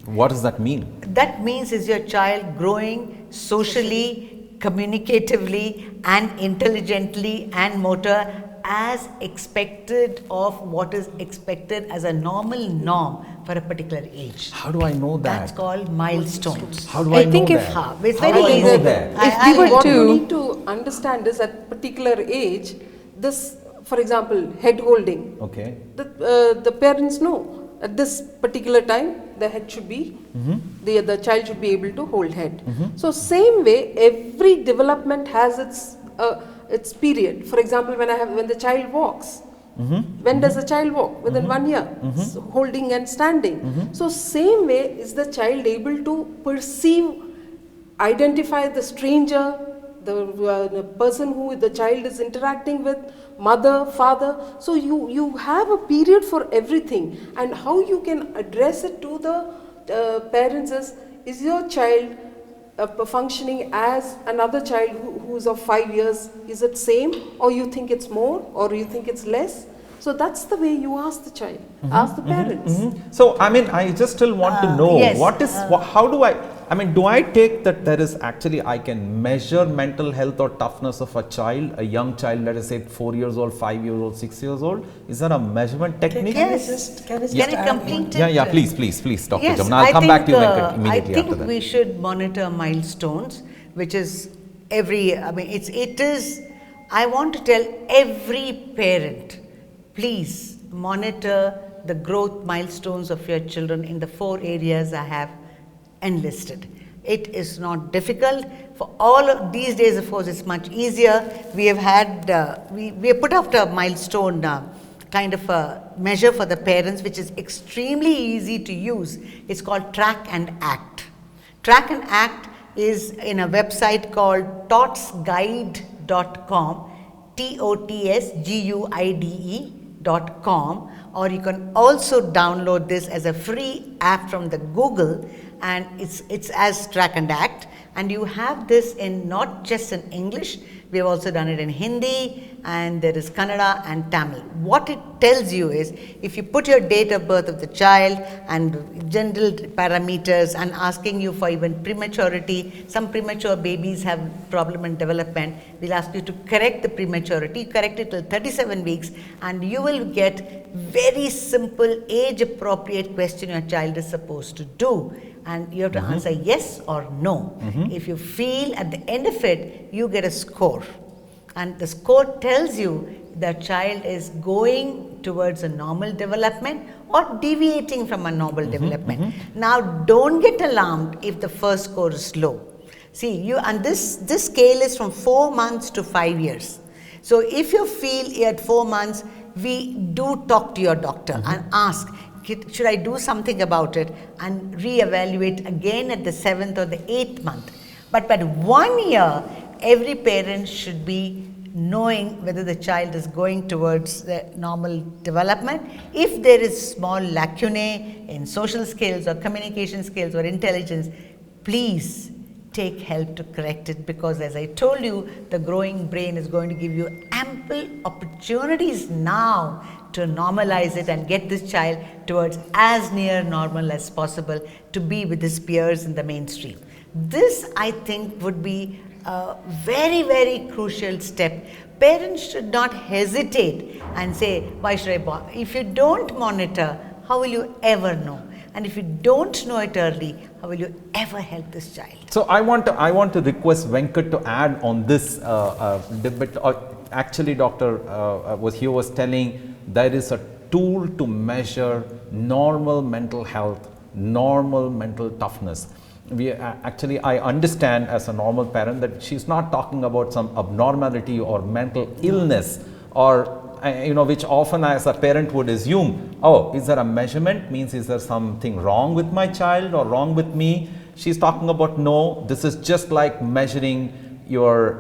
What does that mean? That means, is your child growing socially, communicatively, and intelligently and motor as expected of what is expected as a normal norm for a particular age? How do I know that? That's called milestones. How do I know think that? It's How very do I easy. know that? What you need to understand is at particular age, this, for example, head holding. Okay. The parents know at this particular time the head should be, the child should be able to hold head. So same way, every development has its period. For example, when the child walks, when does the child walk? Within 1 year, so holding and standing. So same way is the child able to perceive, identify the stranger, the person who the child is interacting with, mother, father. So you have a period for everything, and how you can address it to the parents is your child functioning as another child who is of 5 years? Is it same, or you think it's more, or you think it's less? So that's the way you ask the child, ask the parents. So I mean, I just still want to know what is, how do do I take that there is actually, I can measure mental health or toughness of a child, a young child, let us say 4 years old, 5 years old, 6 years old? Is there a measurement technique? Yes. Can it complete it? Yeah, please, Dr. Yes, Jamuna. I'll come back to you immediately I after think that. we should monitor milestones, which is I want to tell every parent, please monitor the growth milestones of your children in the 4 areas I have enlisted. It is not difficult. For all of these days, of course, it's much easier. We have had, we have put after a milestone kind of a measure for the parents, which is extremely easy to use. It's called Track and Act. Track and Act is in a website called totsguide.com, totsguide.com, or you can also download this as a free app from the Google, and it's as Track and Act, and you have this in not just in English. We have also done it in Hindi, and there is Kannada and Tamil. What it tells you is, if you put your date of birth of the child and general parameters and asking you for even prematurity, some premature babies have problem in development, we'll ask you to correct the prematurity, correct it till 37 weeks, and you will get very simple age appropriate question your child is supposed to do. And you have to answer yes or no. If you feel at the end of it, you get a score. And the score tells you the child is going towards a normal development or deviating from a normal development. Now, don't get alarmed if the first score is low. See, and this scale is from 4 months to 5 years. So, if you feel at 4 months, we do talk to your doctor and ask, should I do something about it, and re-evaluate again at the 7th or the 8th month. But by 1 year, every parent should be knowing whether the child is going towards the normal development. If there is small lacunae in social skills or communication skills or intelligence, please take help to correct it, because as I told you, the growing brain is going to give you ample opportunities now to normalize it and get this child towards as near normal as possible to be with his peers in the mainstream. This, I think, would be a very, very crucial step. Parents should not hesitate and say, why should I bother? If you don't monitor, how will you ever know? And if you don't know it early, how will you ever help this child? So I want to request Venkat to add on this debate. Actually, Dr. was telling there is a tool to measure normal mental health, normal mental toughness. I understand as a normal parent that she's not talking about some abnormality or mental illness, or which often as a parent would assume, oh, is there a measurement, means is there something wrong with my child or wrong with me? She's talking about, no, this is just like measuring your,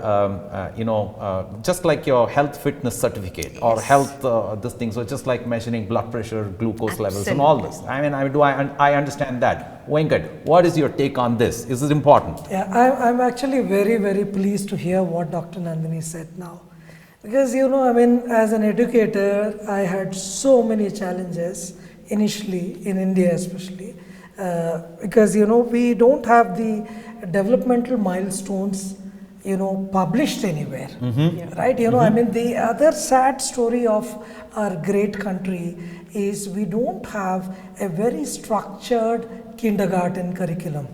just like your health fitness certificate, yes, or health this thing. So just like measuring blood pressure, glucose levels and all this. I understand that. Venkat, what is your take on this? Is it important? Yeah, I'm actually very, very pleased to hear what Dr. Nandini said now. Because, as an educator, I had so many challenges initially, in India especially, because, we don't have the developmental milestones, published anywhere, right? The other sad story of our great country is we don't have a very structured kindergarten curriculum.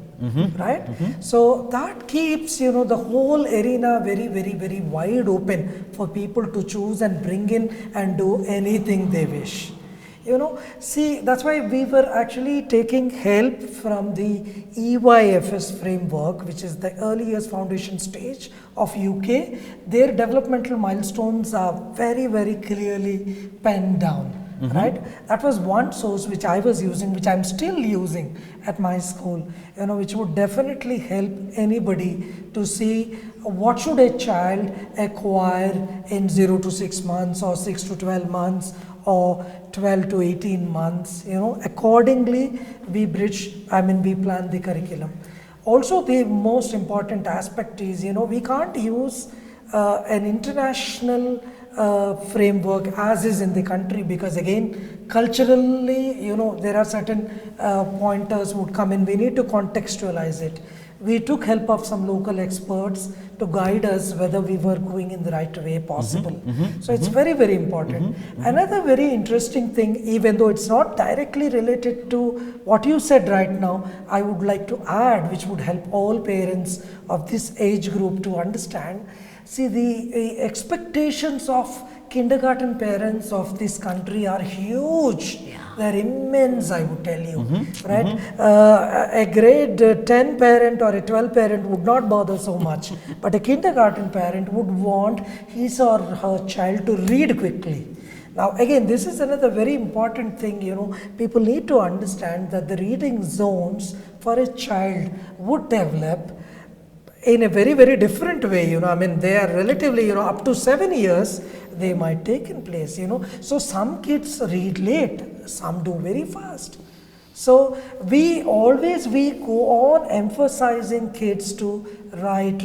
Right? So that keeps, the whole arena very, very, very wide open for people to choose and bring in and do anything they wish. See, that's why we were actually taking help from the EYFS framework, which is the early years foundation stage of UK. Their developmental milestones are very, very clearly penned down. Right? That was one source which I was using, which I'm still using at my school, which would definitely help anybody to see what should a child acquire in 0 to 6 months or 6 to 12 months or 12 to 18 months. Accordingly, we plan the curriculum. Also, the most important aspect is, we can't use an international framework as is in the country, because again, culturally, there are certain pointers would come in. We need to contextualize it. We took help of some local experts to guide us whether we were going in the right way possible. So it's very, very important. Another very interesting thing, even though it's not directly related to what you said right now, I would like to add, which would help all parents of this age group to understand. See, the expectations of kindergarten parents of this country are huge. They're immense, I would tell you, right? A grade 10 parent or a 12 parent would not bother so much, but a kindergarten parent would want his or her child to read quickly. Now again, this is another very important thing, people need to understand that the reading zones for a child would develop in a very, very different way, I mean, they are relatively, up to 7 years, they might take in place, So some kids read late, some do very fast. So we go on emphasizing kids to write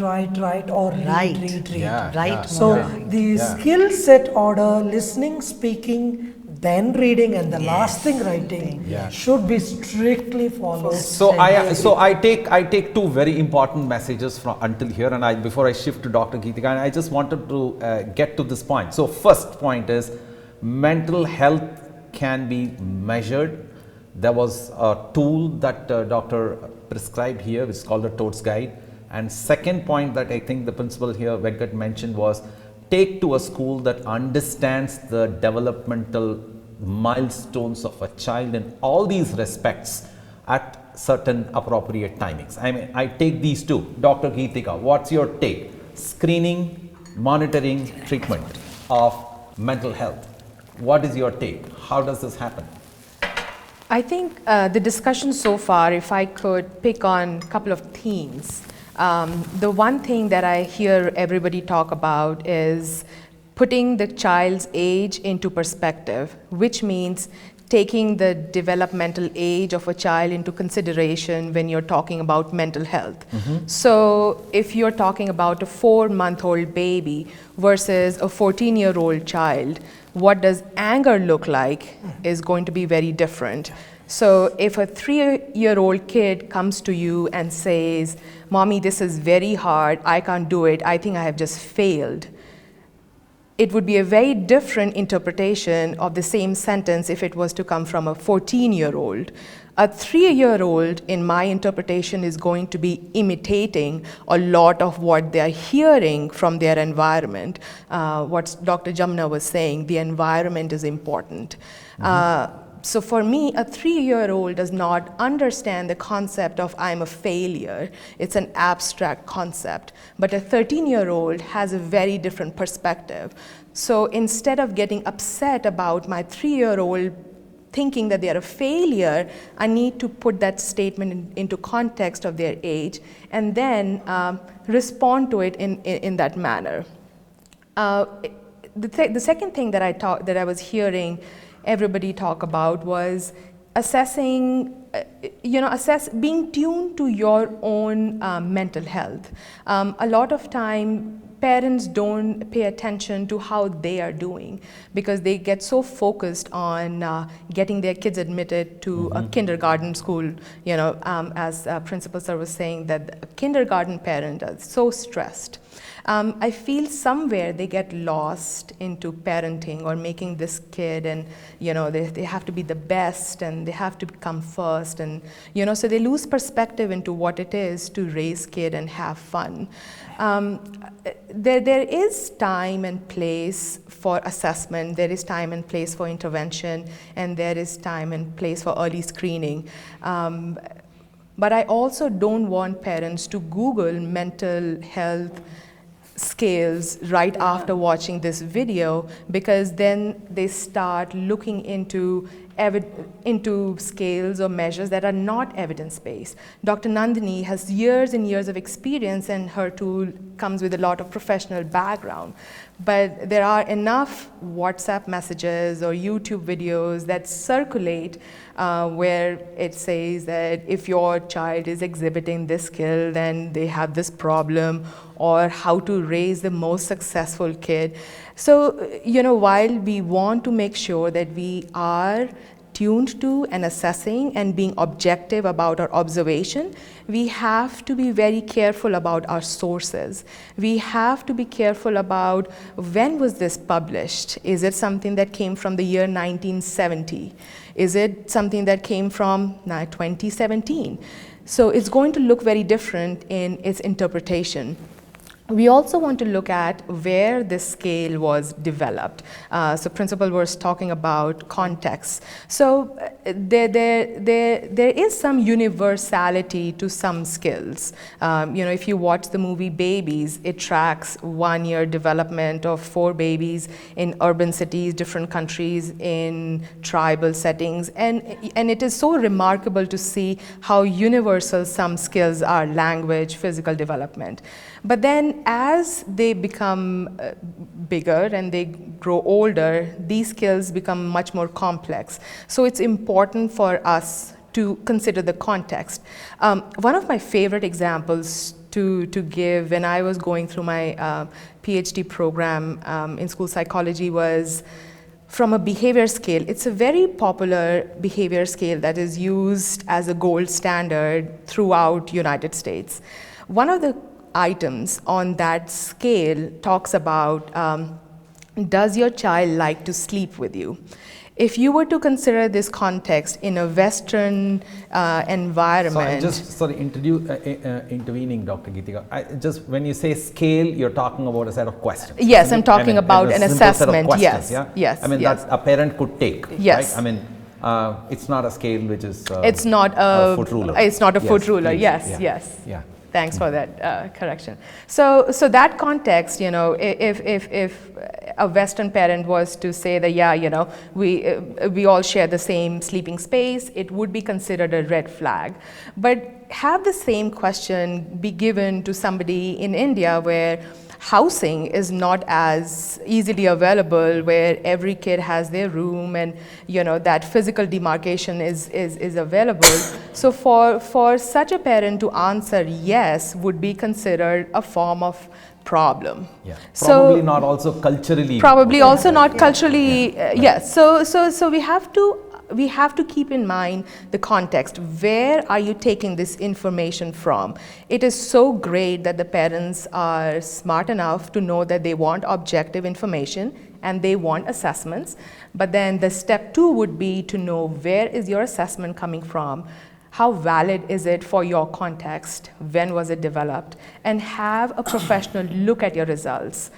or read. Yeah. So the skill set order, listening, speaking, then reading, and the last thing writing should be strictly followed. So I take two very important messages from until here, and before I shift to Dr. Geetika, and I just wanted to get to this point. So first point is mental health can be measured. There was a tool that doctor prescribed here, which is called the TOTS guide. And second point that I think the principal here, Venkat, mentioned was take to a school that understands the developmental milestones of a child in all these respects at certain appropriate timings. I mean, I take these two. Dr. Geetika, what's your take? Screening, monitoring, treatment of mental health. What is your take? How does this happen? I think the discussion so far, if I could pick on a couple of themes, the one thing that I hear everybody talk about is putting the child's age into perspective, which means taking the developmental age of a child into consideration when you're talking about mental health. So if you're talking about a 4-month-old baby versus a 14-year-old child, what does anger look like is going to be very different. So if a 3-year-old kid comes to you and says, "Mommy, this is very hard, I can't do it, I think I have just failed," it would be a very different interpretation of the same sentence if it was to come from a 14-year-old. A 3-year-old, in my interpretation, is going to be imitating a lot of what they're hearing from their environment. What Dr. Jamuna was saying, the environment is important. So for me, a 3-year-old does not understand the concept of I'm a failure. It's an abstract concept. But a 13-year-old has a very different perspective. So instead of getting upset about my 3-year-old thinking that they are a failure, I need to put that statement into context of their age and then respond to it in that manner. The second thing that I was hearing everybody talk about was assessing, being tuned to your own mental health. A lot of time, parents don't pay attention to how they are doing because they get so focused on getting their kids admitted to a kindergarten school, as Principal Sir was saying, that a kindergarten parent is so stressed. I feel somewhere they get lost into parenting or making this kid, and they have to be the best and they have to come first, and so they lose perspective into what it is to raise kid and have fun. There is time and place for assessment, there is time and place for intervention, and there is time and place for early screening. But I also don't want parents to Google mental health scales right after watching this video, because then they start looking into scales or measures that are not evidence-based. Dr. Nandini has years and years of experience, and her tool comes with a lot of professional background. But there are enough WhatsApp messages or YouTube videos that circulate where it says that if your child is exhibiting this skill, then they have this problem, or how to raise the most successful kid. So, while we want to make sure that we are tuned to and assessing and being objective about our observation, we have to be very careful about our sources. We have to be careful about when was this published? Is it something that came from the year 1970? Is it something that came from 2017? So it's going to look very different in its interpretation. We also want to look at where this scale was developed. So principal was talking about context. So there is some universality to some skills. If you watch the movie Babies, it tracks 1 year development of 4 babies in urban cities, different countries, in tribal settings. And it is so remarkable to see how universal some skills are: language, physical development. But then as they become bigger and they grow older, these skills become much more complex. So it's important for us to consider the context. One of my favorite examples to give when I was going through my PhD program in school psychology was from a behavior scale. It's a very popular behavior scale that is used as a gold standard throughout United States. One of the items on that scale talks about, does your child like to sleep with you? If you were to consider this context in a Western environment. Intervening, Dr. Geetika. When you say scale, you're talking about a set of questions. Yes, I'm talking about an assessment. Yes, yeah? yes. I mean, yes. that a parent could take. Yes. Right? I mean, it's not a scale which is. It's not a foot ruler. It's not a foot ruler. Please. Yes, Yeah. yes. Yeah. Thanks for that correction. So that context, if a Western parent was to say that, we all share the same sleeping space, it would be considered a red flag. But have the same question be given to somebody in India where housing is not as easily available, where every kid has their room and that physical demarcation is available. So for such a parent to answer yes would be considered a form of problem. Yeah. Probably not also culturally. Probably also not culturally. Yes. So we have to keep in mind the context. Where are you taking this information from? It is so great that the parents are smart enough to know that they want objective information and they want assessments. But then the step 2 would be to know, where is your assessment coming from? How valid is it for your context? When was it developed? And have a professional look at your results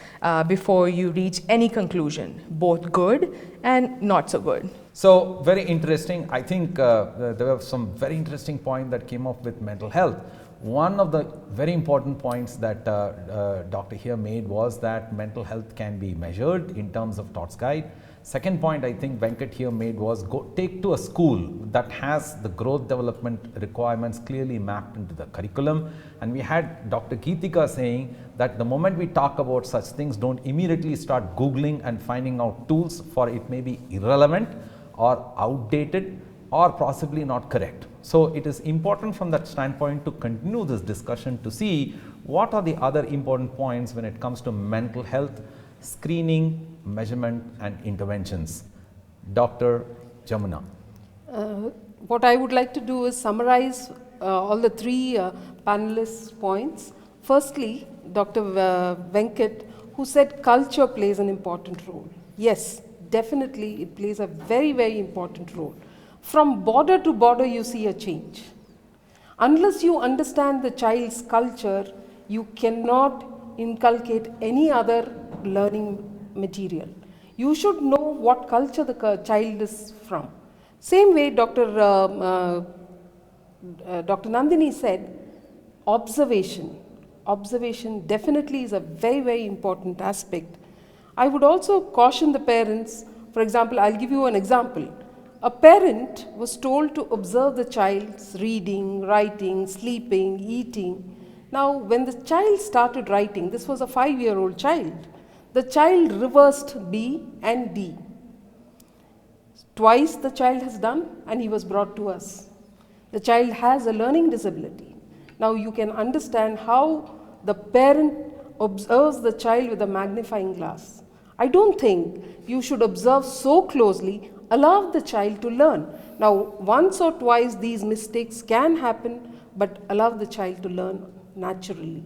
before you reach any conclusion, both good and not so good. So very interesting. I think there were some very interesting points that came up with mental health. One of the very important points that Dr. here made was that mental health can be measured in terms of TOTS guide. Second point I think Venkat here made was take to a school that has the growth development requirements clearly mapped into the curriculum. And we had Dr. Geetika saying that the moment we talk about such things, don't immediately start Googling and finding out tools, for it may be irrelevant or outdated or possibly not correct. So it is important from that standpoint to continue this discussion to see what are the other important points when it comes to mental health, screening, measurement and interventions. Dr. Jamuna. What I would like to do is summarize all the 3 panelists' points. Firstly, Dr. Venkat, who said culture plays an important role. Yes, definitely it plays a very, very important role. From border to border you see a change. Unless you understand the child's culture, you cannot inculcate any other learning material. You should know what culture the child is from. Same way Dr. Nandini said, observation. Observation definitely is a very, very important aspect. I would also caution the parents. For example, I'll give you an example. A parent was told to observe the child's reading, writing, sleeping, eating. Now, when the child started writing, this was a 5-year-old child, the child reversed B and D. Twice the child has done and he was brought to us. The child has a learning disability. Now you can understand how the parent observes the child with a magnifying glass. I don't think you should observe so closely, allow the child to learn. Now once or twice these mistakes can happen, but allow the child to learn naturally.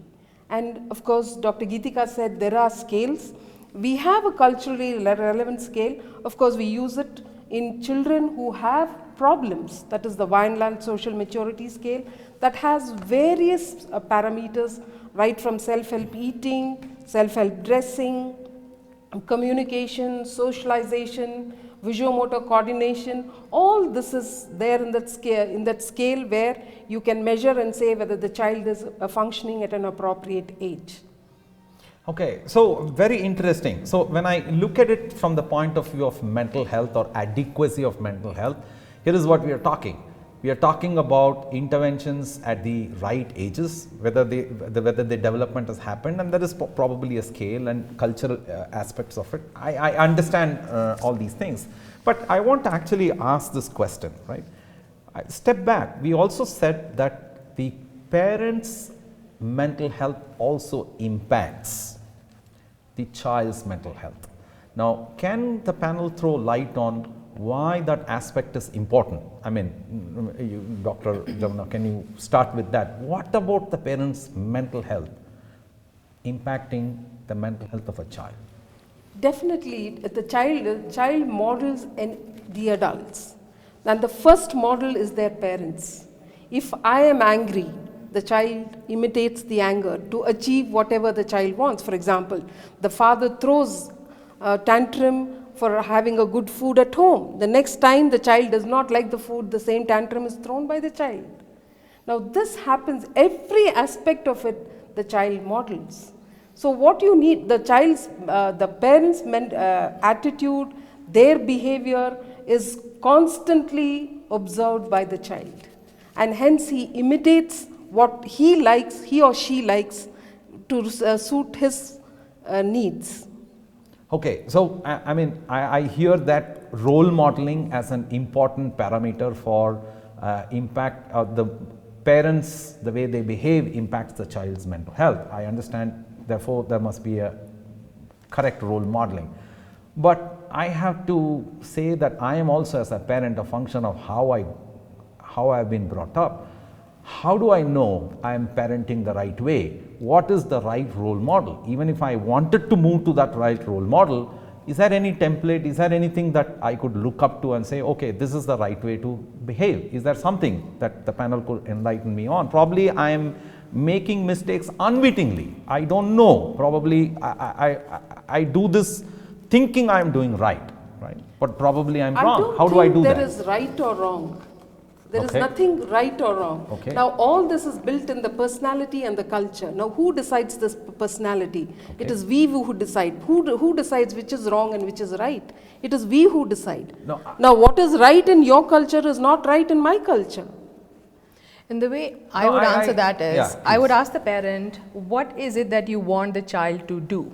And of course, Dr. Geetika said there are scales. We have a culturally relevant scale. Of course, we use it in children who have problems, that is the Vineland Social Maturity Scale, that has various parameters, right from self-help eating, self-help dressing, communication, socialization, visuomotor coordination. All this is there in that scale where you can measure and say whether the child is functioning at an appropriate age. Okay, so very interesting. So when I look at it from the point of view of mental health or adequacy of mental health, here is what we are talking. We are talking about interventions at the right ages, whether the development has happened, and there is probably a scale and cultural aspects of it. I understand all these things, but I want to actually ask this question, right? Step back. We also said that the parents' mental health also impacts the child's mental health. Now, can the panel throw light on why that aspect is important? I mean, Dr. Jamuna, can you start with that? What about the parents' mental health impacting the mental health of a child? Definitely, the child models and the adults. And the first model is their parents. If I am angry, the child imitates the anger to achieve whatever the child wants. For example, the father throws a tantrum for having a good food at home. The next time the child does not like the food, the same tantrum is thrown by the child. Now this happens, every aspect of it the child models. So what you need, the parents' attitude, their behavior is constantly observed by the child, and hence he imitates what he or she likes to suit his needs. Okay, so I mean, I hear that role modeling as an important parameter for impact of the parents, the way they behave impacts the child's mental health. I understand, therefore, there must be a correct role modeling. But I have to say that I am also, as a parent, a function of how I have been brought up. How do I know I am parenting the right way? What is the right role model? Even if I wanted to move to that right role model, is there any template? Is there anything that I could look up to and say, okay, this is the right way to behave? Is there something that the panel could enlighten me on? Probably I am making mistakes unwittingly. I don't know. Probably I do this thinking I am doing right? But probably I am wrong. How do I do that? There is right or wrong. There is Okay. nothing right or wrong. Okay. Now all this is built in the personality and the culture. Now who decides this personality? Okay. It is we who decide. Who decides which is wrong and which is right? It is we who decide. No, Now what is right in your culture is not right in my culture. And the way I No, would I- answer that is, yeah, I would please. ask the parent, what is it that you want the child to do?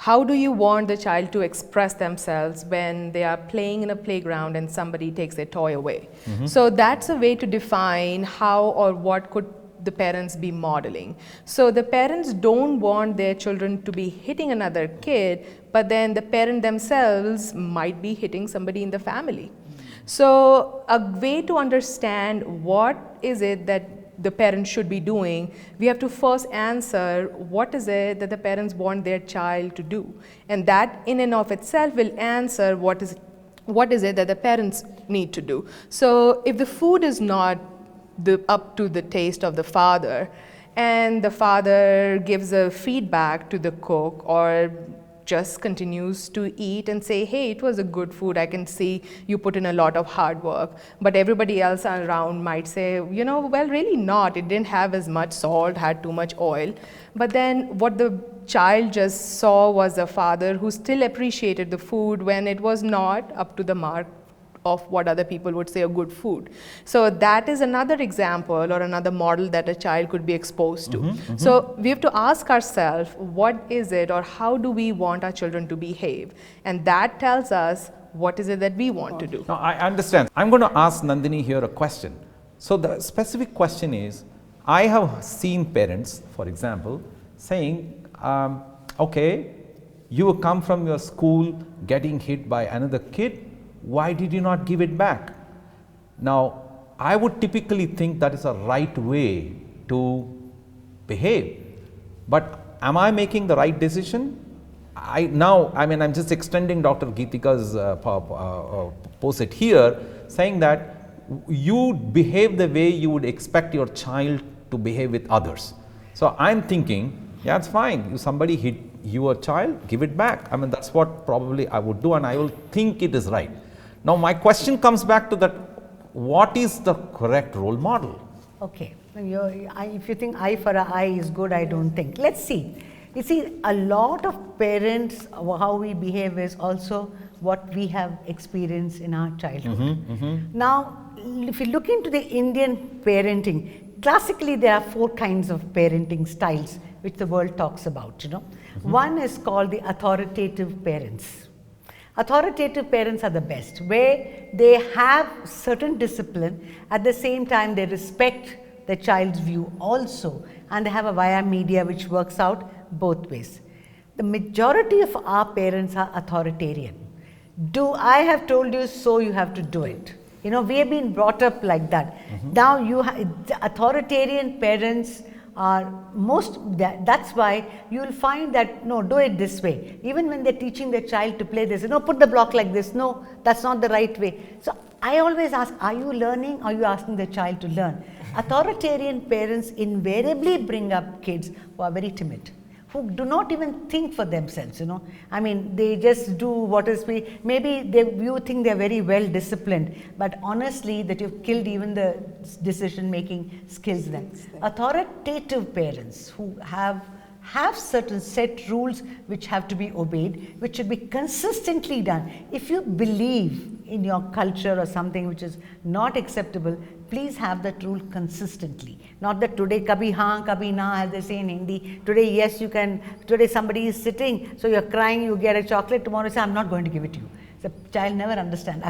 How do you want the child to express themselves when they are playing in a playground and somebody takes their toy away? So that's a way to define how or what could the parents be modeling. So the parents don't want their children to be hitting another kid, but then the parent themselves might be hitting somebody in the family. So a way to understand what is it that the parents should be doing, we have to first answer what is it that the parents want their child to do, and that in and of itself will answer what is it that the parents need to do. So if the food is not up to the taste of the father, and the father gives a feedback to the cook or just continues to eat and say, hey, it was a good food, I can see you put in a lot of hard work. But everybody else around might say, you know, well, really not. It didn't have as much salt, had too much oil. But then what the child just saw was a father who still appreciated the food when it was not up to the mark of what other people would say a good food. So that is another example or another model that a child could be exposed to. So we have to ask ourselves, what is it or how do we want our children to behave? And that tells us what is it that we want to do. Now, I understand. I'm going to ask Nandini here a question. So the specific question is, I have seen parents, for example, saying, okay, you come from your school getting hit by another kid, why did you not give it back? Now, I would typically think that is a right way to behave, but am I making the right decision? I'm just extending Dr. Geetika's posit here, saying that you behave the way you would expect your child to behave with others. So I'm thinking, yeah, it's fine. If somebody hit your child, give it back. I mean, that's what probably I would do, and I will think it is right. Now, my question comes back to that: what is the correct role model? Okay, if you think eye for an eye is good, I don't think. Let's see. You see, a lot of parents, how we behave is also what we have experienced in our childhood. Now, if you look into the Indian parenting, classically there are 4 kinds of parenting styles which the world talks about, One is called the authoritative parents. Authoritative parents are the best, where they have certain discipline, at the same time they respect the child's view also, and they have a via media which works out both ways. The majority of our parents are authoritarian. I have told you, so you have to do it. We have been brought up like that. Now authoritarian parents are that's why you will find that, no, do it this way. Even when they're teaching their child to play, they say, no, put the block like this. No, that's not the right way. So I always ask, are you learning or are you asking the child to learn? Authoritarian parents invariably bring up kids who are very timid, who do not even think for themselves, I mean, they just do what is, maybe you think they're very well disciplined, but honestly that you've killed even the decision making skills then. Authoritative parents who have certain set rules which have to be obeyed, which should be consistently done. If you believe in your culture or something which is not acceptable, please have that rule consistently. Not that today kabhi haan, kabhi na, as they say in Hindi. Today yes you can, today somebody is sitting, so you're crying, you get a chocolate, tomorrow you say, I'm not going to give it to you. The child never understands.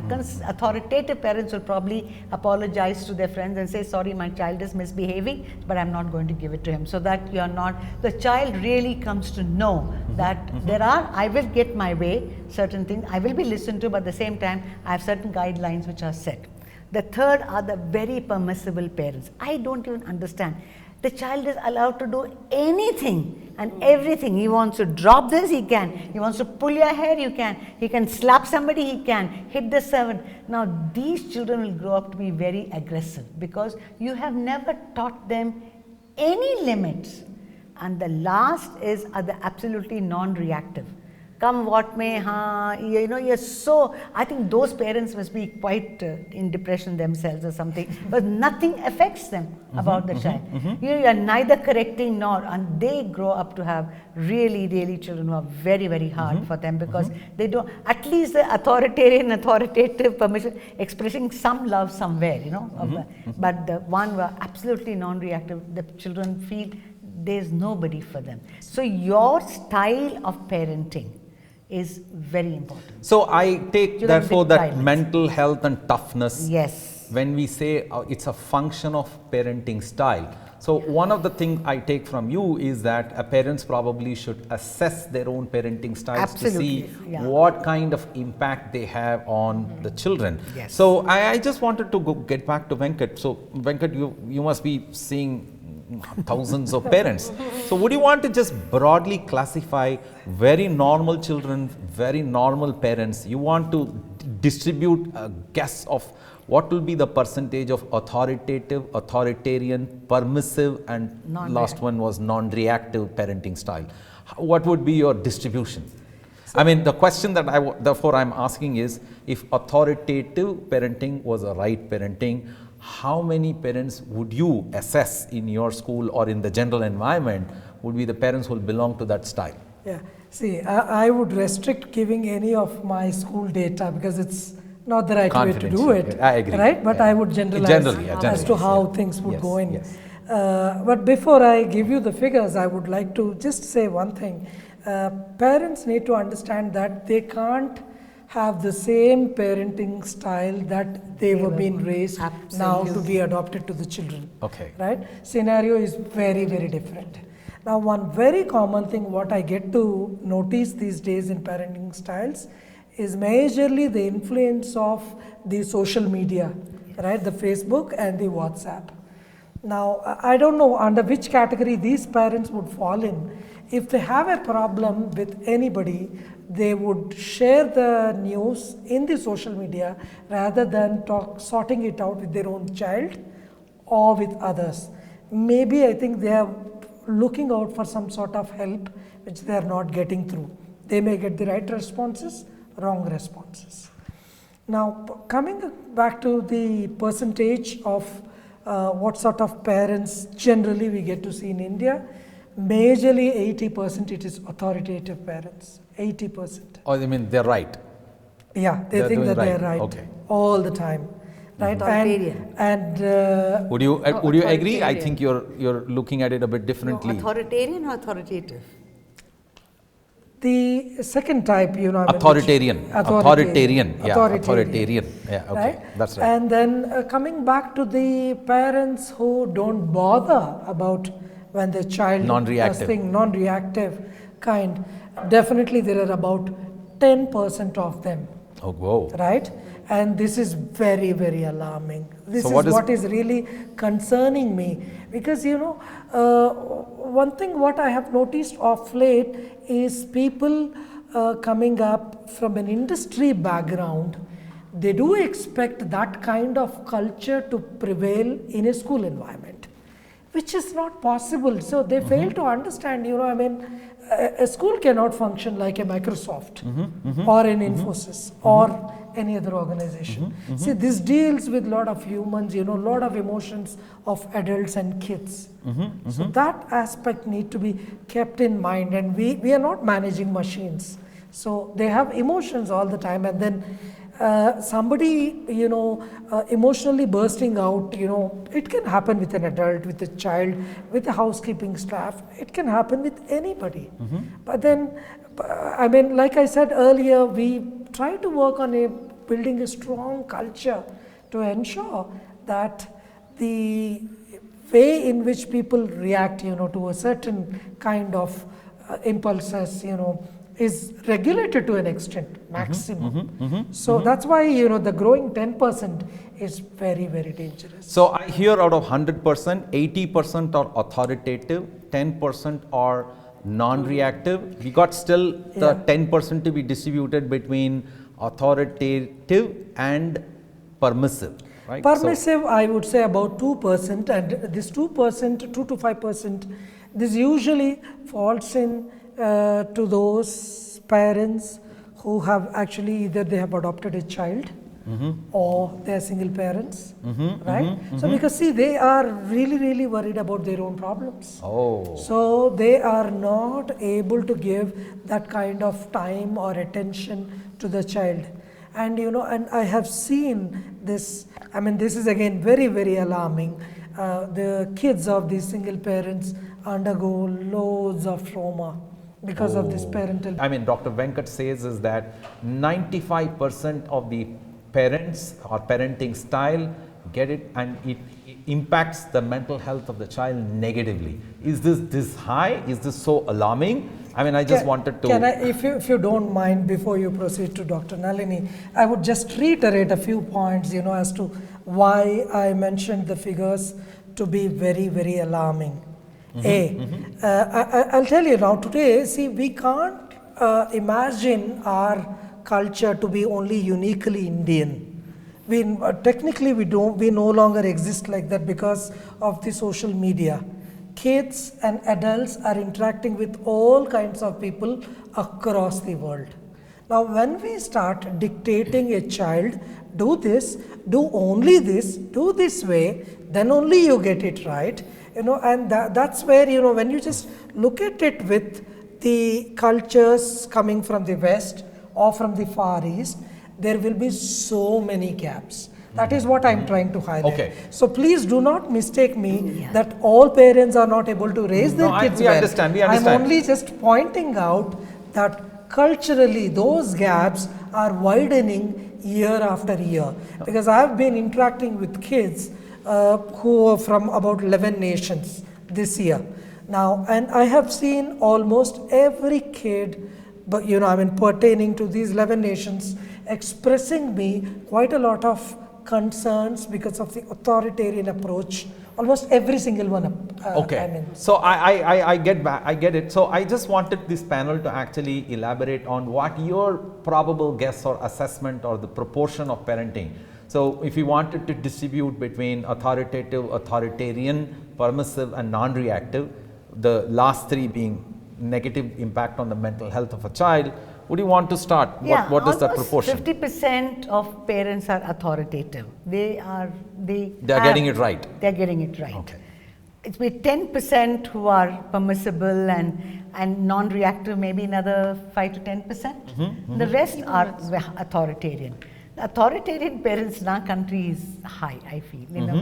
Authoritative parents will probably apologize to their friends and say, sorry, my child is misbehaving, but I'm not going to give it to him. So that you're not, the child really comes to know that I will get my way, certain things, I will be listened to, but at the same time, I have certain guidelines which are set. The third are the very permissible parents. I don't even understand. The child is allowed to do anything and everything. He wants to drop this, he can. He wants to pull your hair, you can. He can slap somebody, he can. Hit the servant. Now, these children will grow up to be very aggressive because you have never taught them any limits. And the last are the absolutely non-reactive. Come what may, you're so, I think those parents must be quite in depression themselves or something, but nothing affects them about the child. You are neither correcting nor, and they grow up to have really, really children who are very, very hard for them because they don't, at least the authoritative permission, expressing some love somewhere, but the one who are absolutely non-reactive, the children feel there's nobody for them. So your style of parenting is very important. So I take therefore that mental health and toughness, yes, when we say it's a function of parenting style. So one of the things I take from you is that parents probably should assess their own parenting styles to see what kind of impact they have on the children. Yes. So I just wanted to get back to Venkat. So Venkat, you must be seeing thousands of parents. So would you want to just broadly classify very normal children, very normal parents? You want to distribute a guess of what will be the percentage of authoritative, authoritarian, permissive, and last one was non-reactive parenting style. What would be your distribution? I mean, the question that therefore I'm asking is, if authoritative parenting was a right parenting, how many parents would you assess in your school or in the general environment would be the parents who will belong to that style? Yeah, see, I would restrict giving any of my school data because it's not the right way to do it. I agree. Right? But I would generalize as to how things would go in. Yes. But before I give you the figures, I would like to just say one thing. Parents need to understand that they can't have the same parenting style that they were being raised now to be adopted to the children. Okay. Right? Scenario is very, very different. Now, one very common thing what I get to notice these days in parenting styles is majorly the influence of the social media, right? The Facebook and the WhatsApp. Now, I don't know under which category these parents would fall in. If they have a problem with anybody, they would share the news in the social media rather than sorting it out with their own child or with others. Maybe I think they are looking out for some sort of help which they are not getting through. They may get the right responses, wrong responses. Now, coming back to the percentage of what sort of parents generally we get to see in India, majorly 80% it is authoritative parents, 80%. Oh, I mean they're right. Yeah, they They're think doing that they're right. right Okay. all the time. Right, Authoritarian. and Would you agree? I authoritarian. think you're looking at it a bit differently. Authoritarian or authoritative? the second type, you know, I mean, Authoritarian. which- Authoritarian. Yeah, authoritarian. Yeah, okay. Right? That's right. And then coming back to the parents who don't bother about when the child Non-reactive. non-reactive kind, definitely there are about 10% of them, Oh, whoa. right? And this is very, very alarming. This So is what is really concerning me, because you know, one thing what I have noticed of late is people coming up from an industry background, they do expect that kind of culture to prevail in a school environment, which is not possible. So they fail to understand, you know, I mean, a school cannot function like a Microsoft or an Infosys or any other organization. See, this deals with a lot of humans, you know, a lot of emotions of adults and kids. So that aspect need to be kept in mind, and we are not managing machines. So they have emotions all the time, and then somebody, you know, emotionally bursting out, you know, it can happen with an adult, with a child, with a housekeeping staff, it can happen with anybody. But then, I mean, like I said earlier, we try to work on building a strong culture to ensure that the way in which people react, you know, to a certain kind of impulses, you know, is regulated to an extent, maximum. So that's why, you know, the growing 10% is very, very dangerous. So I hear out of 100%, 80% are authoritative, 10% are non-reactive. We got still the 10% to be distributed between authoritative and permissive, right? Permissive, I would say about 2%, and this 2%, 2 to 5%, this usually falls in to those parents who have actually either they have adopted a child or they are single parents, right? So because see, they are really, really worried about their own problems. Oh. So they are not able to give that kind of time or attention to the child. And you know, and I have seen this, I mean, this is again very, very alarming. The kids of these single parents undergo loads of trauma because of this parental. I mean, Dr. Venkat says is that 95% of the parents or parenting style get it, and it impacts the mental health of the child negatively. Is this high? Is this so alarming? I mean, I just wanted to. Can I, if you don't mind, before you proceed to Dr. Nalini, I would just reiterate a few points, you know, as to why I mentioned the figures to be very, very alarming. I'll tell you now, today, see, we can't imagine our culture to be only uniquely Indian. Technically, we no longer exist like that because of the social media. Kids and adults are interacting with all kinds of people across the world. Now, when we start dictating a child, do this, do only this, do this way, then only you get it right. You know, and that's where, you know, when you just look at it with the cultures coming from the West or from the Far East, there will be so many gaps. That is what I'm trying to highlight. Okay. So please do not mistake me that all parents are not able to raise their kids we well. understand. I'm only just pointing out that culturally those gaps are widening year after year. Because I've been interacting with kids who are from about 11 nations this year. Now, and I have seen almost every kid, but you know, I mean, pertaining to these 11 nations, expressing me quite a lot of concerns because of the authoritarian approach almost every single one up. Okay. I mean, So I get it. So I just wanted this panel to actually elaborate on what your probable guess or assessment or the proportion of parenting. So if you wanted to distribute between authoritative, authoritarian, permissive and non-reactive, the last three being negative impact on the mental health of a child, would you want to start? Yeah, What is that proportion? 50% of parents are authoritative. They are getting it right. They're getting it right. Okay. It's be 10% who are permissible and non-reactive, maybe another 5 to 10%. The rest are authoritarian. The authoritarian parents in our country is high, I feel. You know,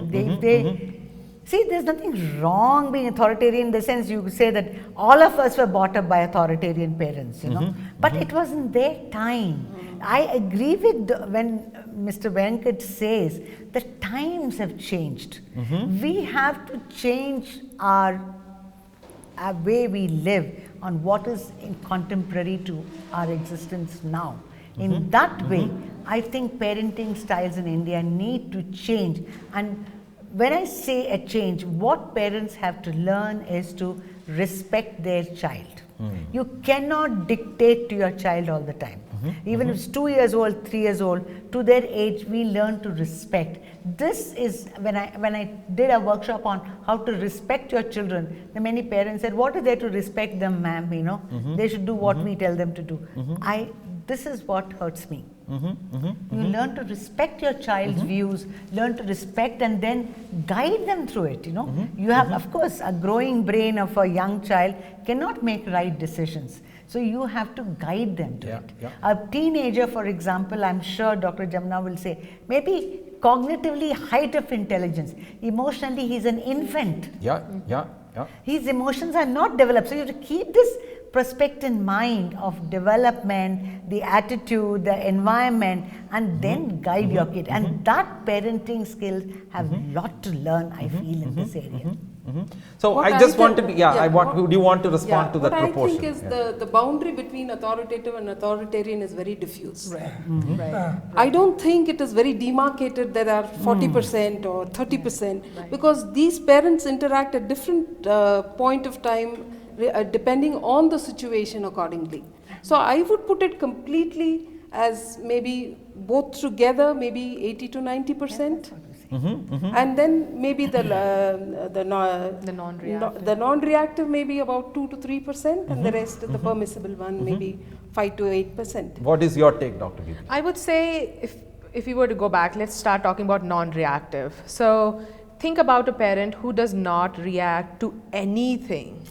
see, there's nothing wrong being authoritarian in the sense you say that all of us were brought up by authoritarian parents, you know, but it wasn't their time. I agree with when Mr. Venkat says that times have changed. We have to change our way we live on what is contemporary to our existence now. In that way, I think parenting styles in India need to change. And when I say a change, what parents have to learn is to respect their child. You cannot dictate to your child all the time. Even if it's 2 years old, 3 years old, to their age, we learn to respect. This is when I did a workshop on how to respect your children. Many parents said, "What is there to respect them, ma'am? You know, they should do what we tell them to do." This is what hurts me. You learn to respect your child's views, learn to respect and then guide them through it, you know. You have, of course, a growing brain of a young child cannot make right decisions. So you have to guide them to it. A teenager, for example, I'm sure Dr. Jamuna will say, maybe cognitively height of intelligence, emotionally he's an infant. His emotions are not developed. So you have to keep this prospect in mind of development, the attitude, the environment, and then guide your kid. And that parenting skills have a lot to learn, I feel, in this area. So What I just wanted to, do you want to respond to that what proportion? I think is the boundary between authoritative and authoritarian is very diffuse. I don't think it is very demarcated. There are 40% or 30% because these parents interact at different point of time depending on the situation accordingly. So I would put it completely as maybe both together, maybe 80 to 90%. And then maybe the non-reactive maybe about 2 to 3%, and the rest the permissible one maybe 5 to 8%. What is your take, Dr. Geeta? I would say if you were to go back, let's start talking about non-reactive. So think about a parent who does not react to anything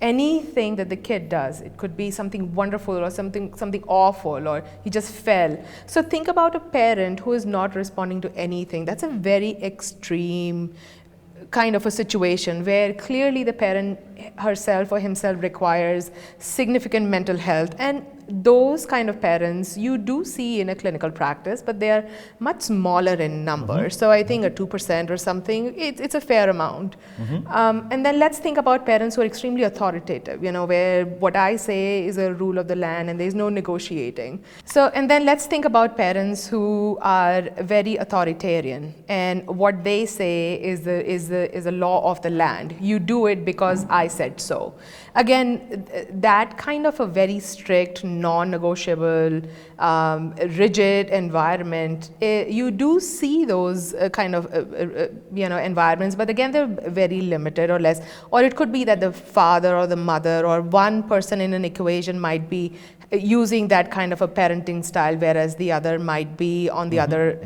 that the kid does. It could be something wonderful or something awful, or he just fell. So think about a parent who is not responding to anything. That's a very extreme kind of a situation where clearly the parent herself or himself requires significant mental health, and those kind of parents you do see in a clinical practice, but they are much smaller in number. So I think a 2% or something, it's a fair amount. And then let's think about parents who are extremely authoritative, you know, where what I say is a rule of the land and there's no negotiating. So, and then let's think about parents who are very authoritarian, and what they say is a law of the land. You do it because I said so. Again, that kind of a very strict, non-negotiable, rigid environment, you do see those kind of environments, but again they're very limited or less. Or it could be that the father or the mother or one person in an equation might be using that kind of a parenting style, whereas the other might be on the other,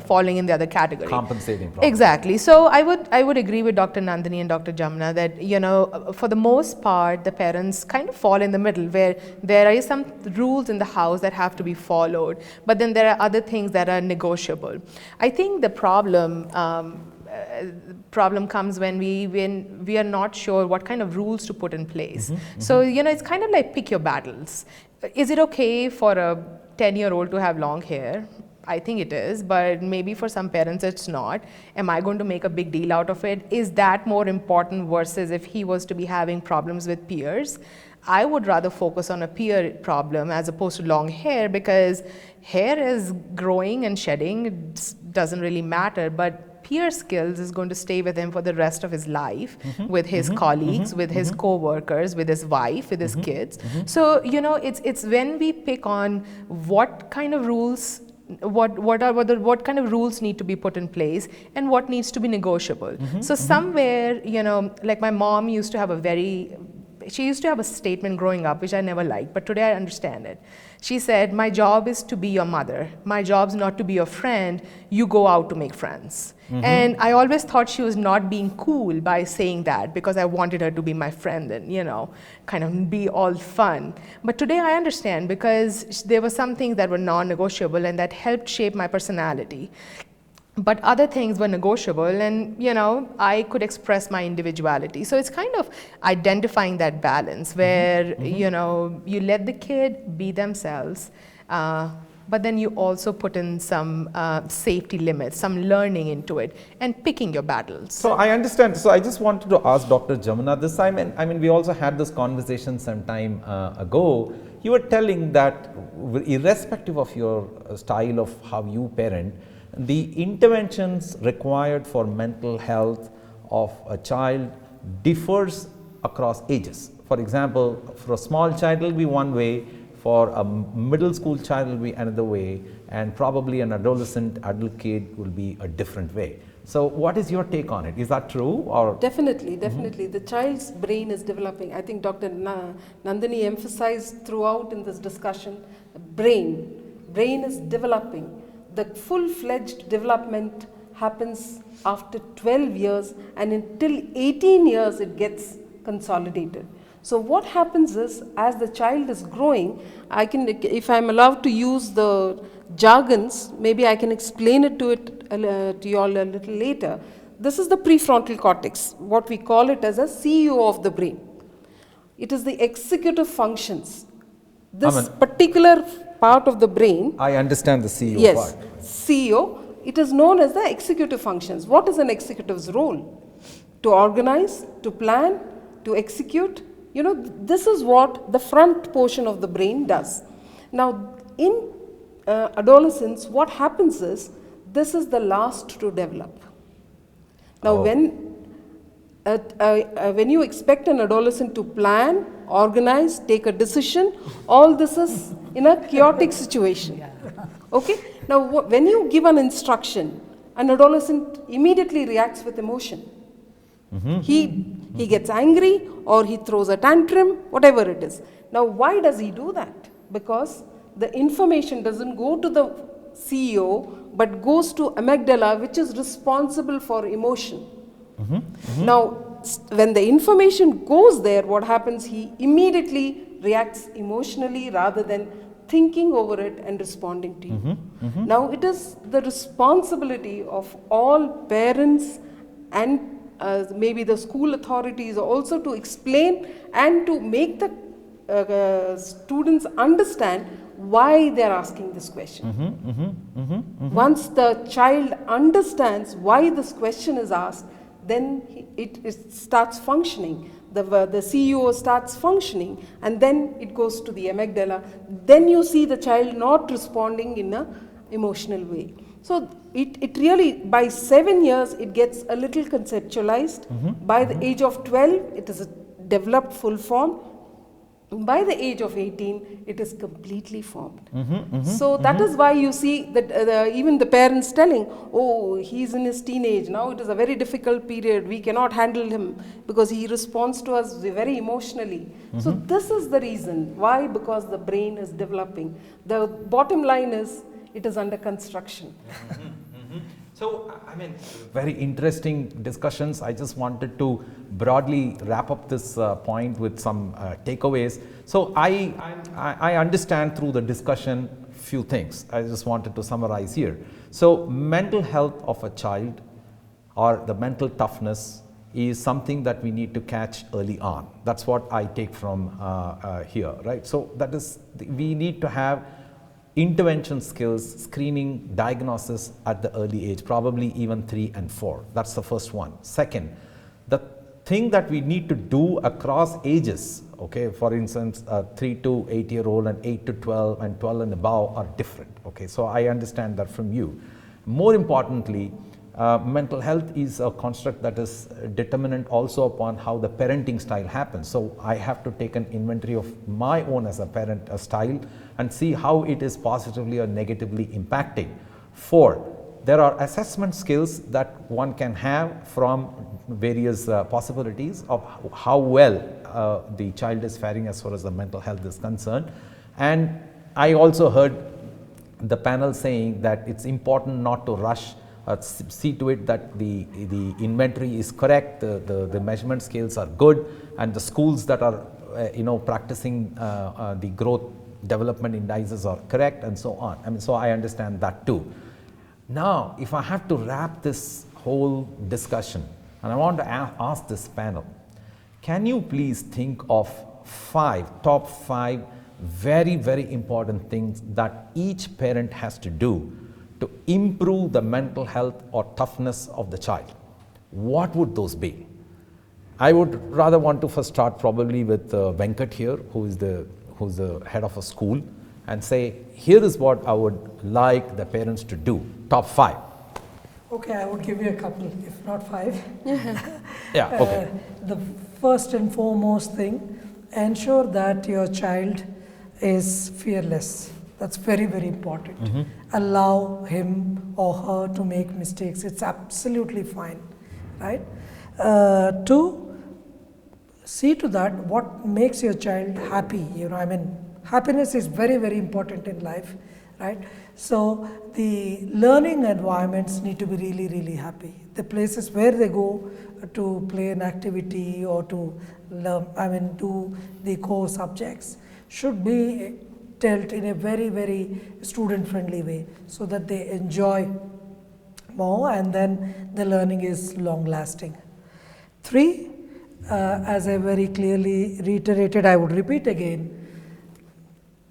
falling in the other category. Compensating problem. Exactly. So I would agree with Dr. Nandini and Dr. Jamuna that, for the most part, the parents kind of fall in the middle, where there are some rules in the house that have to be followed, but then there are other things that are negotiable. I think the problem comes when we are not sure what kind of rules to put in place. So, it's kind of like pick your battles. Is it okay for a 10-year-old to have long hair? I think it is, but maybe for some parents it's not. Am I going to make a big deal out of it? Is that more important versus if he was to be having problems with peers? I would rather focus on a peer problem as opposed to long hair, because hair is growing and shedding. It doesn't really matter, but peer skills is going to stay with him for the rest of his life, with his colleagues, with his co-workers, with his wife, with his kids. So, you know, it's when we pick on what kind of rules, what kind of rules need to be put in place and what needs to be negotiable. So somewhere, you know, like my mom used to have she used to have a statement growing up, which I never liked, but today I understand it. She said, my job is to be your mother. My job's not to be your friend. You go out to make friends. And I always thought she was not being cool by saying that, because I wanted her to be my friend and, you know, kind of be all fun. But today I understand, because there were some things that were non-negotiable and that helped shape my personality. But other things were negotiable, and, you know, I could express my individuality. So it's kind of identifying that balance where, you know, you let the kid be themselves, but then you also put in some safety limits, some learning into it, and picking your battles. So I understand. So I just wanted to ask Dr. Jamuna this time, and I mean, we also had this conversation some time ago. You were telling that irrespective of your style of how you parent, the interventions required for mental health of a child differs across ages. For example, for a small child it will be one way, for a middle school child it will be another way, and probably an adolescent adult kid will be a different way. So what is your take on it? Is that true? Or Definitely. The child's brain is developing. I think Dr. Nandini emphasized throughout in this discussion, brain is developing. The full-fledged development happens after 12 years, and until 18 years it gets consolidated. So what happens is, as the child is growing, if I'm allowed to use the jargons, maybe I can explain it to you all a little later. This is the prefrontal cortex, what we call it as a CEO of the brain. It is the executive functions. This particular part of the brain. I understand the CEO yes, part. CEO, it is known as the executive functions. What is an executive's role? To organize, to plan, to execute. You know, this is what the front portion of the brain does. Now, in adolescence, what happens is, this is the last to develop. Now, when you expect an adolescent to plan, organize, take a decision, all this is in a chaotic situation. Okay? Now, when you give an instruction, an adolescent immediately reacts with emotion. He gets angry, or he throws a tantrum, whatever it is. Now, why does he do that? Because the information doesn't go to the CEO, but goes to amygdala, which is responsible for emotion. Now, when the information goes there, what happens? He immediately reacts emotionally rather than thinking over it and responding to you. Now, it is the responsibility of all parents and maybe the school authorities also to explain and to make the students understand why they are asking this question. Once the child understands why this question is asked, then it starts functioning. The CEO starts functioning, and then it goes to the amygdala. Then you see the child not responding in an emotional way. So it really, by 7 years, it gets a little conceptualized. By the age of 12, it is a developed full form. By the age of 18, it is completely formed. So that is why you see that even the parents telling, oh, he's in his teenage, now it is a very difficult period, we cannot handle him because he responds to us very emotionally. So this is the reason. Why? Because the brain is developing. The bottom line is, it is under construction. So, I mean, very interesting discussions. I just wanted to broadly wrap up this point with some takeaways. So, I understand through the discussion few things. I just wanted to summarize here. So, mental health of a child or the mental toughness is something that we need to catch early on. That's what I take from here, right? So, that is, we need to have intervention skills, screening, diagnosis at the early age, probably even 3 and 4. That's the first one. Second, the thing that we need to do across ages, okay, for instance, 3 to 8-year-old and 8 to 12 and 12 and above are different, okay, so I understand that from you. More importantly, mental health is a construct that is determinant also upon how the parenting style happens. So I have to take an inventory of my own as a parent style and see how it is positively or negatively impacting. 4, there are assessment skills that one can have from various possibilities of how well the child is faring as far as the mental health is concerned. And I also heard the panel saying that it's important not to rush, see to it that the inventory is correct, the measurement scales are good, and the schools that are practicing the growth development indices are correct, and so on. I mean, so I understand that too. Now, if I have to wrap this whole discussion, and I want to ask this panel, can you please think of top 5 very, very important things that each parent has to do to improve the mental health or toughness of the child? What would those be? I would rather want to first start probably with Venkat here, who's the head of a school, and say, here is what I would like the parents to do, top 5. Okay, I would give you a couple, if not 5. Yeah, okay. The first and foremost thing, ensure that your child is fearless. That's very, very important. Allow him or her to make mistakes. It's absolutely fine, right? 2, see to that what makes your child happy. Happiness is very, very important in life, right? So the learning environments need to be really, really happy. The places where they go to play an activity or to learn, do the core subjects should be dealt in a very, very student-friendly way so that they enjoy more and then the learning is long-lasting. 3, as I very clearly reiterated, I would repeat again,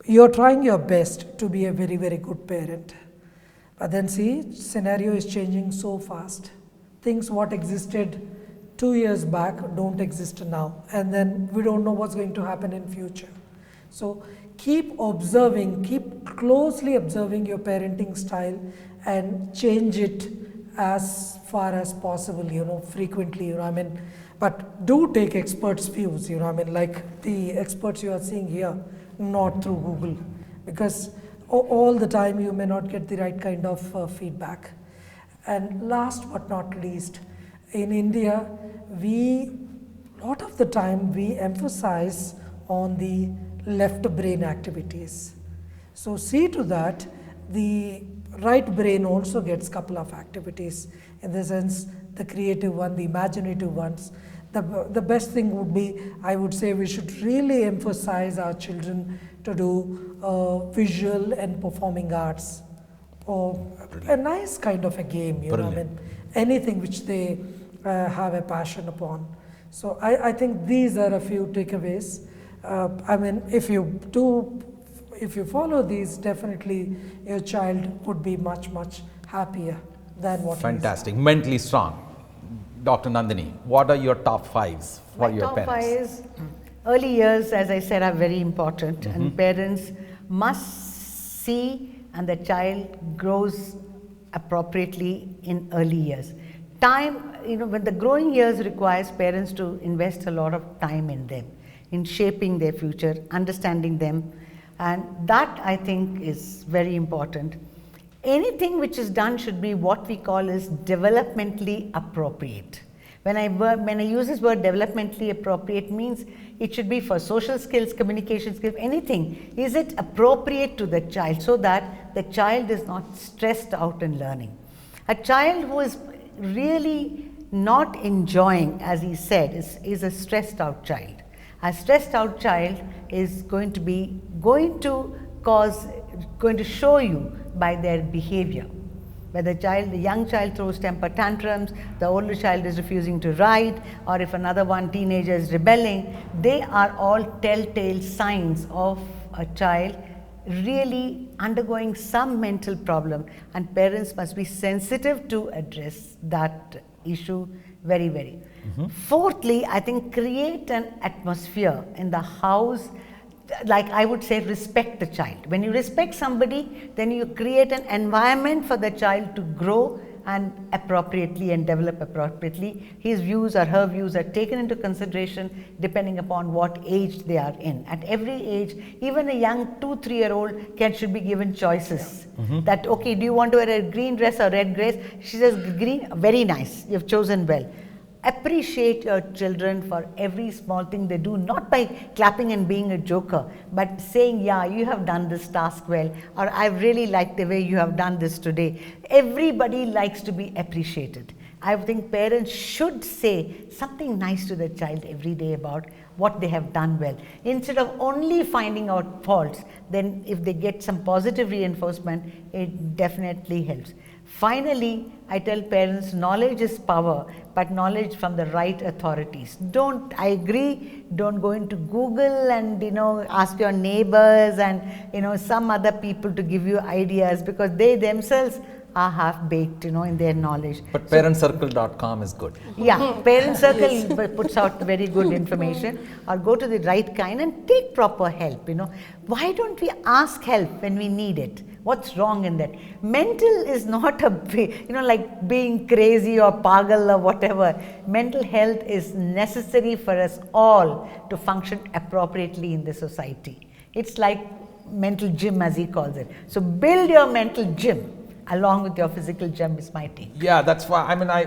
you're trying your best to be a very, very good parent. But then see, scenario is changing so fast. Things what existed 2 years back don't exist now. And then we don't know what's going to happen in future. So keep observing, keep closely observing your parenting style and change it as far as possible, frequently, but do take experts' views, like the experts you are seeing here, not through Google, because all the time you may not get the right kind of feedback. And last but not least, in India, lot of the time we emphasize on the left brain activities. So see to that the right brain also gets couple of activities, in the sense the creative one, the imaginative ones. The best thing would be, I would say, we should really emphasize our children to do visual and performing arts, or a nice kind of a game, anything which they have a passion upon. So I think these are a few takeaways. If you follow these, definitely your child would be much, much happier than what Fantastic. Mentally strong. Dr. Nandini, what are your top 5s for your parents? My top 5 is, early years, as I said, are very important, and parents must see and the child grows appropriately in early years. Time, when the growing years requires parents to invest a lot of time in them, in shaping their future, understanding them, and that I think is very important. Anything which is done should be what we call is developmentally appropriate. When I use this word developmentally appropriate, means it should be for social skills, communication skills, anything. Is it appropriate to the child so that the child is not stressed out in learning? A child who is really not enjoying, as he said, is a stressed out child. A stressed out child is going to show you by their behavior. Where the young child throws temper tantrums, the older child is refusing to ride, or if another teenager is rebelling, they are all telltale signs of a child really undergoing some mental problem, and parents must be sensitive to address that issue very, very. Fourthly, I think create an atmosphere in the house, like I would say, respect the child. When you respect somebody, then you create an environment for the child to grow and appropriately and develop appropriately. His views or her views are taken into consideration depending upon what age they are in. At every age, even a young 2-3-year-old should be given choices. That, okay, do you want to wear a green dress or red dress? She says green, very nice, you've chosen well. Appreciate your children for every small thing they do, not by clapping and being a joker, but saying, yeah, you have done this task well, or I really like the way you have done this today. Everybody likes to be appreciated. I think parents should say something nice to their child every day about what they have done well. Instead of only finding out faults, then if they get some positive reinforcement, it definitely helps. Finally, I tell parents, knowledge is power, but knowledge from the right authorities. I agree, don't go into Google and, ask your neighbors and, some other people to give you ideas, because they themselves are half-baked, in their knowledge. But ParentCircle.com is good. Yeah, ParentCircle puts out very good information, or go to the right kind and take proper help, Why don't we ask help when we need it? What's wrong in that? Mental is not like being crazy or pagal or whatever. Mental health is necessary for us all to function appropriately in the society. It's like mental gym, as he calls it. So build your mental gym along with your physical gym is my take. Yeah, that's why,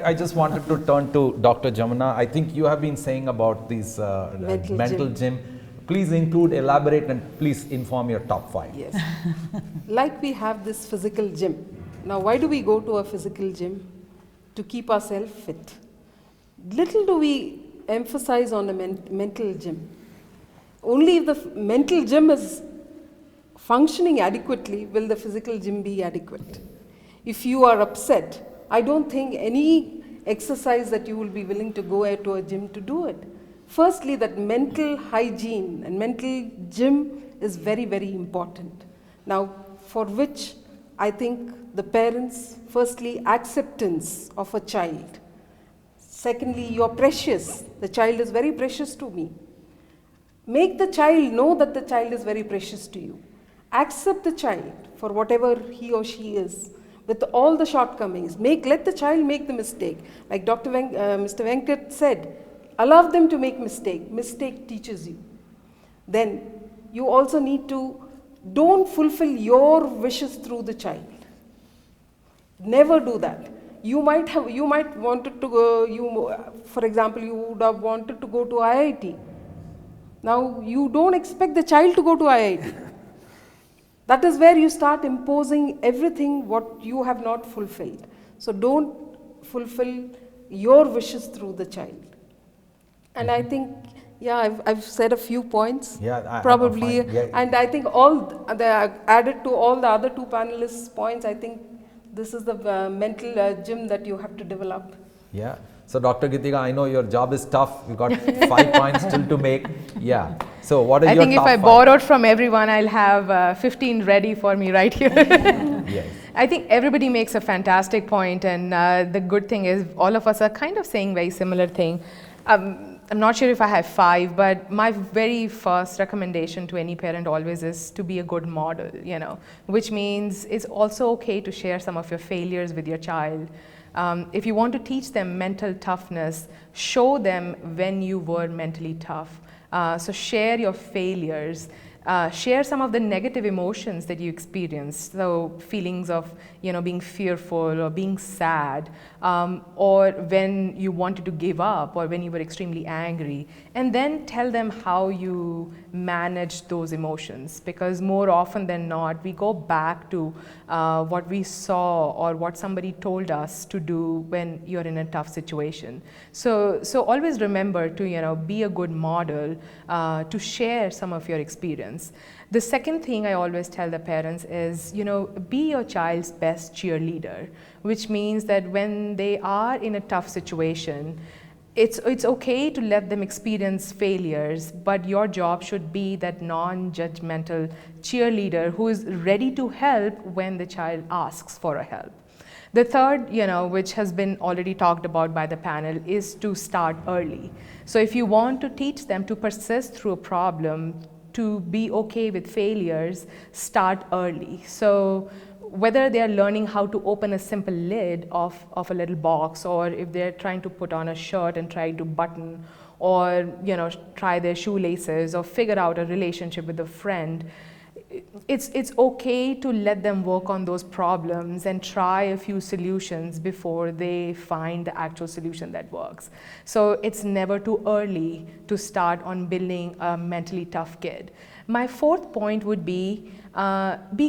I just wanted to turn to Dr. Jamuna. I think you have been saying about these mental gym. Please elaborate, and please inform your top 5. Yes. Like we have this physical gym. Now, why do we go to a physical gym? To keep ourselves fit. Little do we emphasize on a mental gym. Only if the mental gym is functioning adequately will the physical gym be adequate. If you are upset, I don't think any exercise that you will be willing to go to a gym to do it. Firstly, that mental hygiene and mental gym is very, very important. Now, for which I think the parents, firstly, acceptance of a child. Secondly, you're precious. The child is very precious to me. Make the child know that the child is very precious to you. Accept the child for whatever he or she is, with all the shortcomings. Let the child make the mistake. Like Mr. Venkat said, allow them to make mistake. Mistake teaches you. Then you also need to don't fulfill your wishes through the child. Never do that. You might wanted to go, for example, you would have wanted to go to IIT. Now you don't expect the child to go to IIT. That is where you start imposing everything what you have not fulfilled. So don't fulfill your wishes through the child. And I think, I've said a few points, probably, and I think added to all the other 2 panelists' points, I think this is the mental gym that you have to develop. Yeah. So, Dr. Geetika, I know your job is tough. You got 5 points still to make. Yeah. So, what are your top 5? I think if I borrowed from everyone, I'll have 15 ready for me right here. Yes. I think everybody makes a fantastic point, and the good thing is all of us are kind of saying very similar thing. I'm not sure if I have 5, but my very first recommendation to any parent always is to be a good model, which means it's also okay to share some of your failures with your child. If you want to teach them mental toughness, show them when you were mentally tough. So share your failures. Share some of the negative emotions that you experienced, so feelings of being fearful or being sad, or when you wanted to give up or when you were extremely angry, and then tell them how you managed those emotions, because more often than not we go back to what we saw or what somebody told us to do when you're in a tough situation. So always remember to be a good model, to share some of your experience. The second thing I always tell the parents is, be your child's best cheerleader, which means that when they are in a tough situation, it's okay to let them experience failures, but your job should be that non-judgmental cheerleader who is ready to help when the child asks for a help. The third, which has been already talked about by the panel, is to start early. So if you want to teach them to persist through a problem, to be okay with failures, start early. So whether they are learning how to open a simple lid of a little box, or if they're trying to put on a shirt and try to button, or try their shoelaces, or figure out a relationship with a friend, it's okay to let them work on those problems and try a few solutions before they find the actual solution that works. So it's never too early to start on building a mentally tough kid. My fourth point would be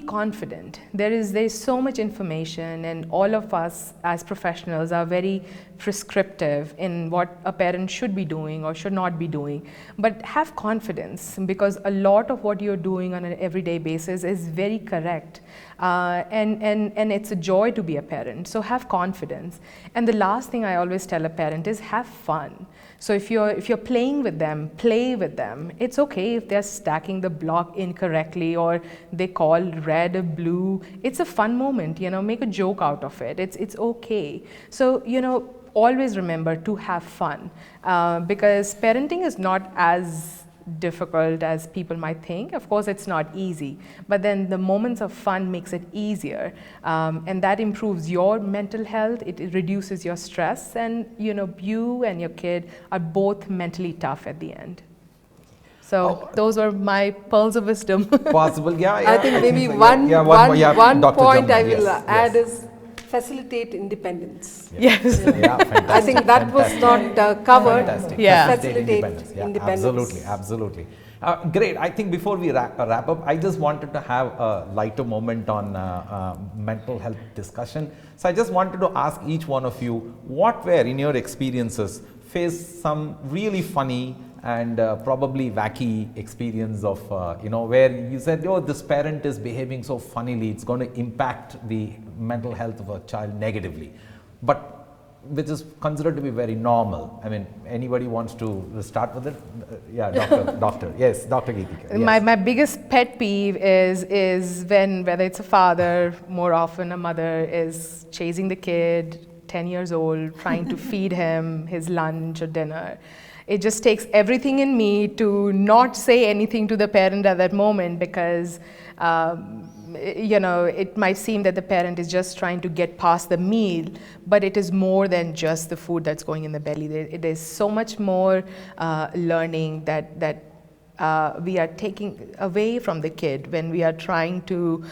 confident. There is so much information, and all of us as professionals are very prescriptive in what a parent should be doing or should not be doing. But have confidence, because a lot of what you're doing on an everyday basis is very correct. And it's a joy to be a parent. So have confidence. And the last thing I always tell a parent is have fun. So if you're playing with them, play with them. It's okay if they're stacking the block incorrectly, or they call red or blue. It's a fun moment, make a joke out of it. It's okay. So, always remember to have fun, because parenting is not as difficult as people might think. Of course, it's not easy, but then the moments of fun makes it easier, and that improves your mental health. It reduces your stress, and you and your kid are both mentally tough at the end. So those are my pearls of wisdom. Possible, yeah. I think maybe so. one Dr. point Jamuna, I will yes, add yes. is facilitate independence. Yes. Yeah, fantastic. I think that was not covered. Fantastic. Yeah. Facilitate Yeah, independence. absolutely. Great. I think before we wrap up, I just wanted to have a lighter moment on mental health discussion. So I just wanted to ask each one of you, what were, in your experiences, faced some really funny and probably wacky experience of, where you said, oh, this parent is behaving so funnily, it's going to impact the mental health of a child negatively, but which is considered to be very normal. I mean, anybody wants to start with it? Yeah, doctor. Yes, Dr. Geetika. Yes. My biggest pet peeve is when, whether it's a father, more often a mother, is chasing the kid, 10 years old, trying to feed him his lunch or dinner. It just takes everything in me to not say anything to the parent at that moment, because it might seem that the parent is just trying to get past the meal, but it is more than just the food that's going in the belly. It is so much more learning that we are taking away from the kid when we are trying to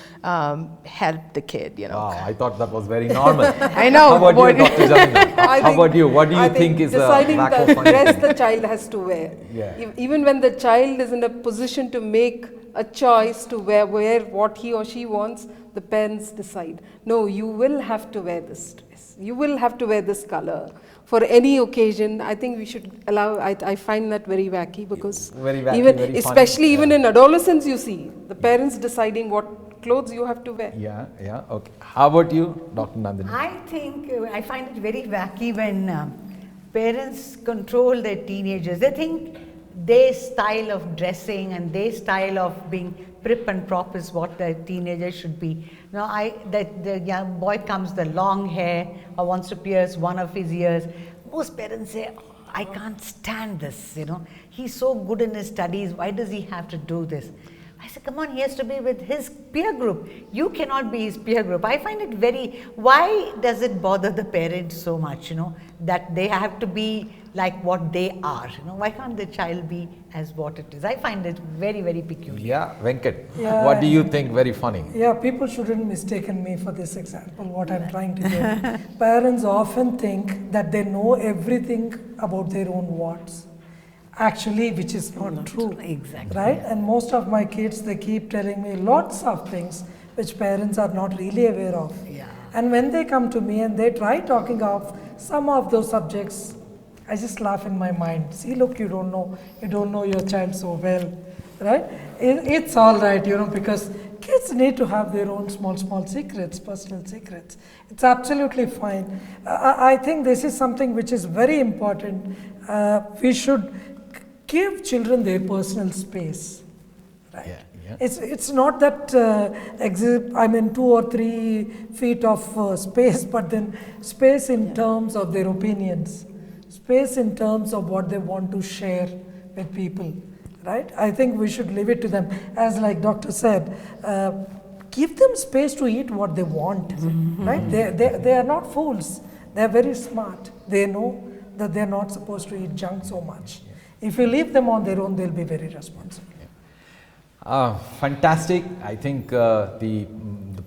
help the kid. Wow, I thought that was very normal. I know. How about you, Dr. Jamuna? How about you? What do you think is deciding a the dress the child has to wear? Yeah. Even when the child is in a position to make a choice to wear what he or she wants, the parents decide, no, you will have to wear this dress. You will have to wear this color for any occasion. I think we should allow, I find that very wacky, because very wacky, even, very especially funny. even in adolescence, you see the parents deciding what clothes you have to wear. Yeah, okay. How about you, Dr. Nandini? I think I find it very wacky when parents control their teenagers. They think their style of dressing and their style of being prim and prop is what the teenager should be. Now, the young boy comes the long hair, or wants to pierce one of his ears. Most parents say, oh, I can't stand this, He's so good in his studies, why does he have to do this? I said, come on, he has to be with his peer group. You cannot be his peer group. I find it why does it bother the parents so much, that they have to be like what they are, Why can't the child be as what it is? I find it very, very peculiar. Yeah, Venkat, Yeah. what do you think very funny? Yeah, people shouldn't mistaken me for this example, what I'm trying to do. Parents often think that they know everything about their own warts, actually, which is not true. Exactly. Right? And most of my kids, they keep telling me lots of things which parents are not really aware of. Yeah. And when they come to me and they try talking of some of those subjects, I just laugh in my mind. See, look, you don't know your child so well, right? It's all right, because kids need to have their own small secrets, personal secrets. It's absolutely fine. I think this is something which is very important. We should give children their personal space, right? Yeah. It's not that 2 or 3 feet of space, but then space in terms of their opinions, space in terms of what they want to share with people, right? I think we should leave it to them. As like doctor said, give them space to eat what they want, right? They are not fools. They are very smart. They know that they are not supposed to eat junk so much. If you leave them on their own, they'll be very responsible. Fantastic. I think the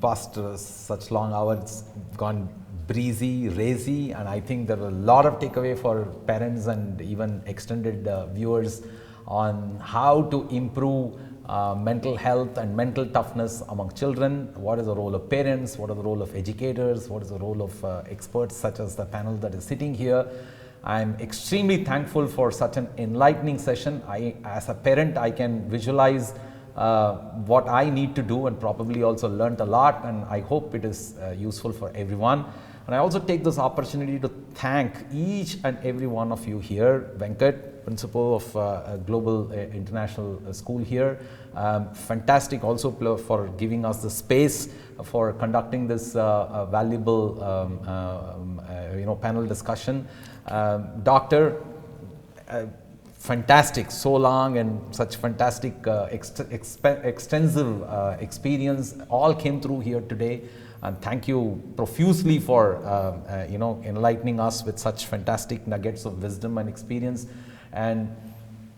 past such long hours gone breezy, racy, and I think there are a lot of takeaway for parents and even extended viewers on how to improve mental health and mental toughness among children. What is the role of parents? What is the role of educators? What is the role of experts such as the panel that is sitting here? I'm extremely thankful for such an enlightening session. As a parent, I can visualize what I need to do and probably also learned a lot, and I hope it is useful for everyone. And I also take this opportunity to thank each and every one of you here. Venkat, principal of a global international school here, fantastic also for giving us the space for conducting this valuable panel discussion. Doctor, fantastic, so long and such fantastic extensive experience all came through here today, and thank you profusely for enlightening us with such fantastic nuggets of wisdom and experience. And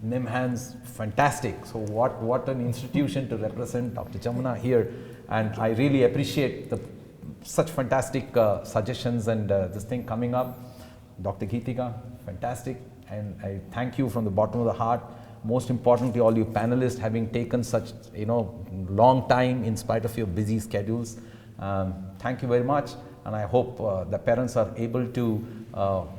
NIMHANS, fantastic. So what an institution to represent Dr. Jamuna here, and I really appreciate such fantastic suggestions and this thing coming up. Dr. Geetika, fantastic, and I thank you from the bottom of the heart. Most importantly, all you panelists having taken such long time in spite of your busy schedules. Thank you very much, and I hope the parents are able to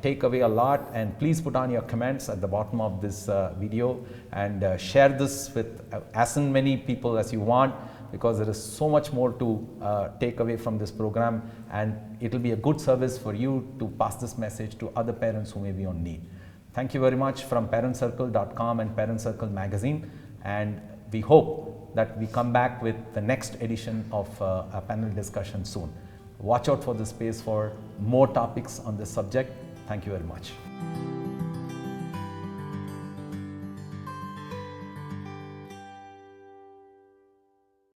take away a lot, and please put on your comments at the bottom of this video and share this with as many people as you want, because there is so much more to take away from this program, and it will be a good service for you to pass this message to other parents who may be on need. Thank you very much from ParentCircle.com and ParentCircle magazine, and we hope that we come back with the next edition of a panel discussion soon. Watch out for the space for more topics on this subject. Thank you very much.